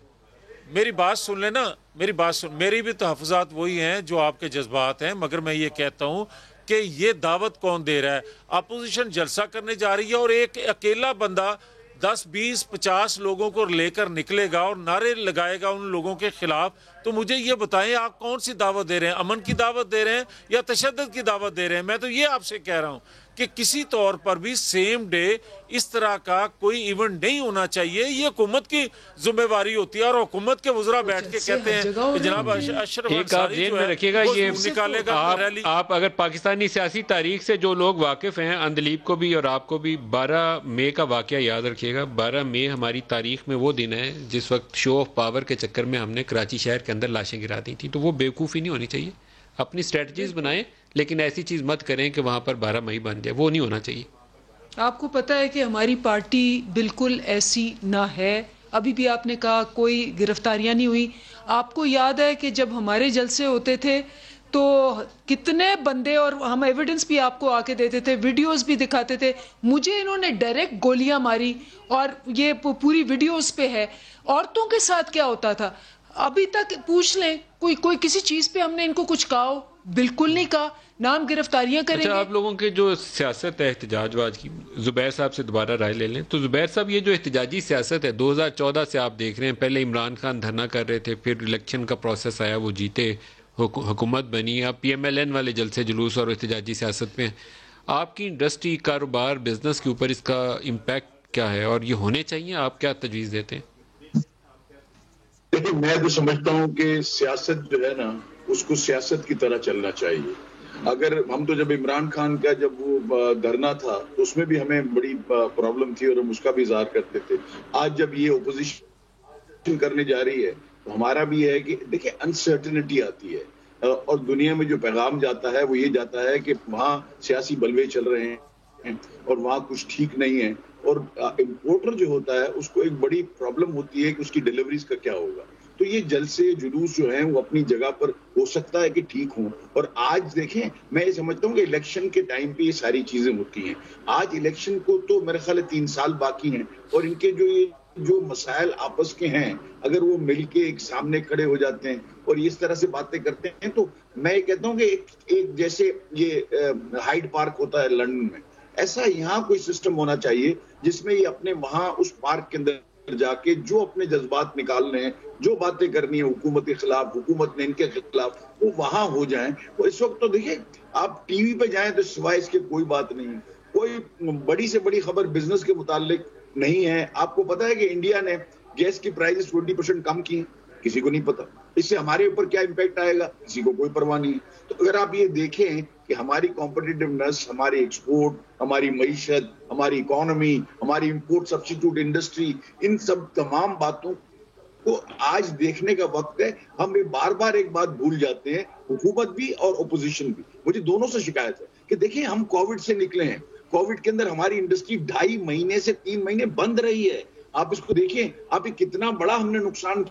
میری بات سن لینا، میری بھی تحفظات وہی ہیں جو آپ کے جذبات ہیں. مگر میں یہ کہتا ہوں کہ یہ دعوت کون دے رہا ہے؟ اپوزیشن جلسہ کرنے جا رہی ہے اور ایک اکیلا بندہ 10 20 50 لوگوں کو لے کر نکلے گا اور نعرے لگائے گا ان لوگوں کے خلاف. تو مجھے یہ بتائیں آپ کون سی دعوت دے رہے ہیں؟ امن کی دعوت دے رہے ہیں یا تشدد کی دعوت دے رہے ہیں؟ میں تو یہ آپ سے کہہ رہا ہوں کہ کسی طور پر بھی سیم ڈے اس طرح کا کوئی ایونٹ نہیں ہونا چاہیے. یہ حکومت کی ذمہ داری ہوتی ہے اور حکومت کے وزراء بیٹھ کے کہتے ہیں کہ جناب اشرف انصاری جو ہے رکھیے گا یہ نکالے گا ریلی. آپ اگر پاکستانی سیاسی تاریخ سے جو لوگ واقف ہیں، اندلیب کو بھی اور آپ کو بھی 12 مئی کا واقعہ یاد رکھیے گا. 12 مئی ہماری تاریخ میں وہ دن ہے جس وقت شو آف پاور کے چکر میں ہم نے کراچی شہر کے اندر لاشیں گرا دی تھیں. تو وہ بیوقوفی نہیں ہونی چاہیے. اپنی اسٹریٹجیز بنائیں لیکن ایسی چیز مت کریں کہ وہاں پر 12 مئی بن جائے. وہ نہیں ہونا چاہیے. آپ کو پتہ ہے کہ ہماری پارٹی بالکل ایسی نہ ہے. ابھی بھی آپ نے کہا کوئی گرفتاریاں نہیں ہوئی. آپ کو یاد ہے کہ جب ہمارے جلسے ہوتے تھے تو کتنے بندے, اور ہم ایویڈنس بھی آپ کو آ کے دیتے تھے, ویڈیوز بھی دکھاتے تھے, مجھے انہوں نے ڈائریکٹ گولیاں ماری, اور یہ پوری ویڈیوز پہ ہے. عورتوں کے ساتھ کیا ہوتا تھا ابھی تک پوچھ لیں, کوئی کسی چیز پہ ہم نے ان کو کچھ کہا ہو؟ بالکل نہیں کہا. نام گرفتاریاں کریں گے. آپ لوگوں کے جو سیاست ہے احتجاج واج کی, زبیر صاحب سے دوبارہ رائے لے لیں. تو زبیر صاحب, یہ جو احتجاجی سیاست ہے 2014 سے آپ دیکھ رہے ہیں, پہلے عمران خان دھرنا کر رہے تھے, پھر الیکشن کا پروسیس آیا, وہ جیتے, حکومت بنی, اب پی ایم ایل این والے جلسے جلوس اور احتجاجی سیاست میں آپ کی انڈسٹری, کاروبار, بزنس کے اوپر اس کا امپیکٹ کیا ہے, اور یہ ہونے چاہیے؟ آپ کیا تجویز دیتے ہیں؟ دیکھیں, میں تو سمجھتا ہوں کہ سیاست جو ہے نا, اس کو سیاست کی طرح چلنا چاہیے. اگر ہم تو جب عمران خان کا جب وہ دھرنا تھا تو اس میں بھی ہمیں بڑی پرابلم تھی اور ہم اس کا بھی اظہار کرتے تھے. آج جب یہ اپوزیشن کرنے جا رہی ہے تو ہمارا بھی ہے کہ دیکھیں انسرٹنٹی آتی ہے, اور دنیا میں جو پیغام جاتا ہے وہ یہ جاتا ہے کہ وہاں سیاسی بلوے چل رہے ہیں اور وہاں کچھ ٹھیک نہیں ہے, اور امپورٹر جو ہوتا ہے اس کو ایک بڑی پرابلم ہوتی ہے کہ اس کی ڈیلیوریز کا کیا ہوگا. تو یہ جلسے جلوس جو ہیں وہ اپنی جگہ پر ہو سکتا ہے کہ ٹھیک ہوں, اور آج دیکھیں میں یہ سمجھتا ہوں کہ الیکشن کے ٹائم پہ یہ ساری چیزیں ہوتی ہیں. آج الیکشن کو تو میرے خیال ہے 3 سال باقی ہیں, اور ان کے جو مسائل آپس کے ہیں اگر وہ مل کے ایک سامنے کھڑے ہو جاتے ہیں اور اس طرح سے باتیں کرتے ہیں, تو میں یہ کہتا ہوں کہ ایک جیسے یہ ہائیڈ پارک ہوتا ہے لندن میں, ایسا یہاں کوئی سسٹم ہونا چاہیے جس میں یہ اپنے وہاں اس پارک کے اندر جا کے جو اپنے جذبات نکالنے ہیں, جو باتیں کرنی ہیں حکومت کے خلاف, حکومت نے ان کے خلاف, وہ وہاں ہو جائیں. اور اس وقت تو دیکھیں آپ ٹی وی پہ جائیں تو سوائے اس کے کوئی بات نہیں, کوئی بڑی سے بڑی خبر بزنس کے متعلق نہیں ہے. آپ کو پتا ہے کہ انڈیا نے گیس کی پرائزز 20% کم کی, کسی کو نہیں پتا. اس سے ہمارے اوپر کیا امپیکٹ آئے گا, کسی کو کوئی پرواہ نہیں. تو اگر آپ یہ دیکھیں کہ ہماری کمپٹیٹیونیس, ہماری ایکسپورٹ, ہماری معیشت, ہماری اکانومی, ہماری امپورٹ سبسٹیٹیوٹ انڈسٹری, ان سب تمام باتوں کو آج دیکھنے کا وقت ہے. ہم بار بار ایک بات بھول جاتے ہیں, حکومت بھی اور اپوزیشن بھی. مجھے دونوں سے شکایت ہے کہ دیکھیں ہم کووڈ سے نکلے ہیں, کووڈ کے اندر ہماری انڈسٹری 2.5 مہینے سے 3 مہینے بند رہی ہے. آپ اس کو دیکھیں, آپ کتنا بڑا ہم نے نقصان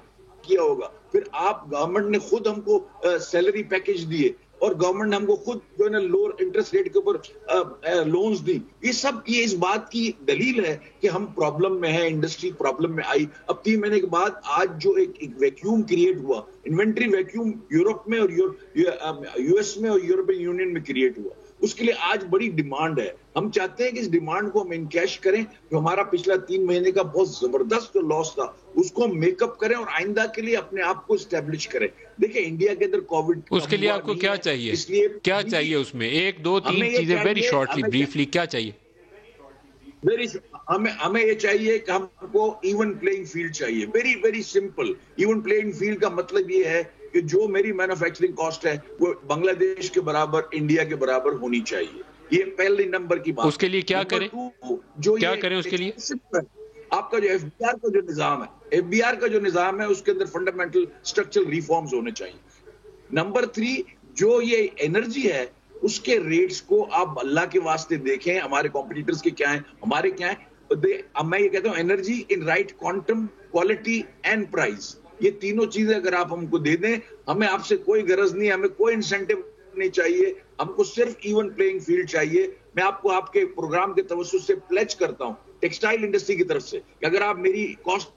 کیا ہوگا. پھر آپ گورنمنٹ نے خود ہم کو سیلری پیکج دیے, اور گورنمنٹ نے ہم کو خود جو ہے نا لوور انٹرسٹ ریٹ کے اوپر لونز دی. یہ سب یہ اس بات کی دلیل ہے کہ ہم پرابلم میں ہیں, انڈسٹری پرابلم میں آئی. اب 3 مہینے کے بعد آج جو ایک ویکیوم کریٹ ہوا, انوینٹری ویکیوم یورپ میں اور یو ایس میں اور یورپین یونین میں کریٹ ہوا, اس کے لیے آج بڑی ڈیمانڈ ہے. ہم چاہتے ہیں کہ اس ڈیمانڈ کو ہم انکیش کریں, جو ہمارا پچھلا 3 مہینے کا بہت زبردست جو لاس تھا اس کو ہم میک اپ کریں اور آئندہ کے لیے اپنے آپ کو اسٹیبلش کریں. دیکھیں انڈیا کے اندر کووڈ, اس کے لیے آپ کو کیا چاہیے, کیا چاہیے اس میں 1 2 3 چیزیں ویری شارٹلی بریفلی کیا چاہیے؟ ہمیں یہ چاہیے کہ ہم کو ایون پلینگ فیلڈ چاہیے. Very very simple. Even playing field کا مطلب یہ ہے کہ جو میری مینوفیکچرنگ کاسٹ ہے وہ بنگلہ دیش کے برابر, انڈیا کے برابر ہونی چاہیے. یہ پہلے نمبر کی بات. اس کے لیے کیا کریں, کیا کریں اس کے لیے؟ آپ کا جو ایف بی آر کا جو نظام ہے, ایف بی آر کا جو نظام ہے اس کے اندر فنڈامنٹل اسٹرکچرل ریفارمز ہونے چاہیے. نمبر 3, جو یہ انرجی ہے اس کے ریٹس کو آپ اللہ کے واسطے دیکھیں, ہمارے کمپٹیٹرز کے کیا ہیں, ہمارے کیا ہیں. میں یہ کہتا ہوں energy in right quantum, quality and price, یہ تینوں چیزیں اگر آپ ہم کو دے دیں, ہمیں آپ سے کوئی غرض نہیں, ہمیں کوئی انسینٹو نہیں چاہیے, ہم کو صرف ایون پلینگ فیلڈ چاہیے. میں آپ کو آپ کے پروگرام کے توسط سے پلیج کرتا ہوں ٹیکسٹائل انڈسٹری کی طرف سے کہ اگر آپ میری کاسٹ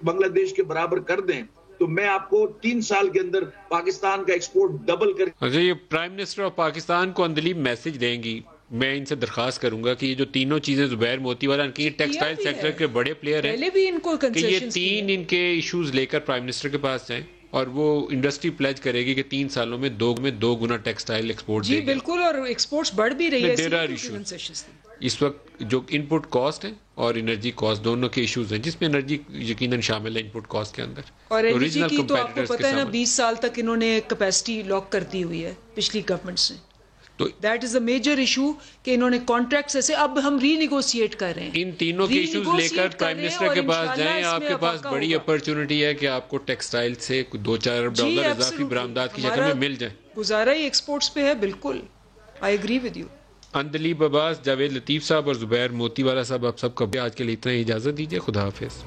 بنگلہ دیش کے برابر کر دیں تو میں آپ کو 3 سال کے اندر پاکستان کا ایکسپورٹ ڈبل کر. اچھا, یہ پرائم منسٹر آف پاکستان کو اندلیب میسج دیں گی, میں ان سے درخواست کروں گا کہ یہ جو تینوں چیزیں زبیر موتی والا ان کی ٹیکسٹائل سیکٹر کے بڑے پلیئر ہیں, کہ یہ 3 ان کے ایشوز لے کر پرائم منسٹر کے پاس جائیں, اور وہ انڈسٹری پلیج کرے گی کہ 3 سالوں میں 2 گنا ٹیکسٹائل ایکسپورٹ دے گی. جی بالکل, اور ایکسپورٹس بڑھ بھی رہی ہے. اس وقت جو ان پٹ کاسٹ ہے اور انرجی کاسٹ دونوں کے ایشوز ہیں, جس میں انرجی یقیناً شامل ہے ان پٹ کاسٹ کے اندر. اور انرجی کی تو آپ کو پتہ ہے نا 20 سال تک انہوں نے کیپیسٹی لاک کر دی ہوئی ہے پچھلی گورنمنٹس نے. تو that is a major issue کہ انہوں نے کانٹریکٹس ایسے, اب ہم ری نیگوشیٹ کر رہے ہیں. ان تینوں کے ایشوز لے کر پرائم منسٹر کے پاس جائیں, آپ کے پاس بڑی اپرچونٹی ہے کہ آپ کو ٹیکسٹائل سے $2-4 ارب اضافی برآمدات کی شکل میں مل جائیں. گزارا ہی ایکسپورٹس پہ ہے. بالکل, آئی ایگری ود یو. اندلیب عباس, جاوید لطیف صاحب اور زبیر موتی والا صاحب, آپ سب کو آج کے لیے اتنا ہی اجازت دیجیے. خدا حافظ.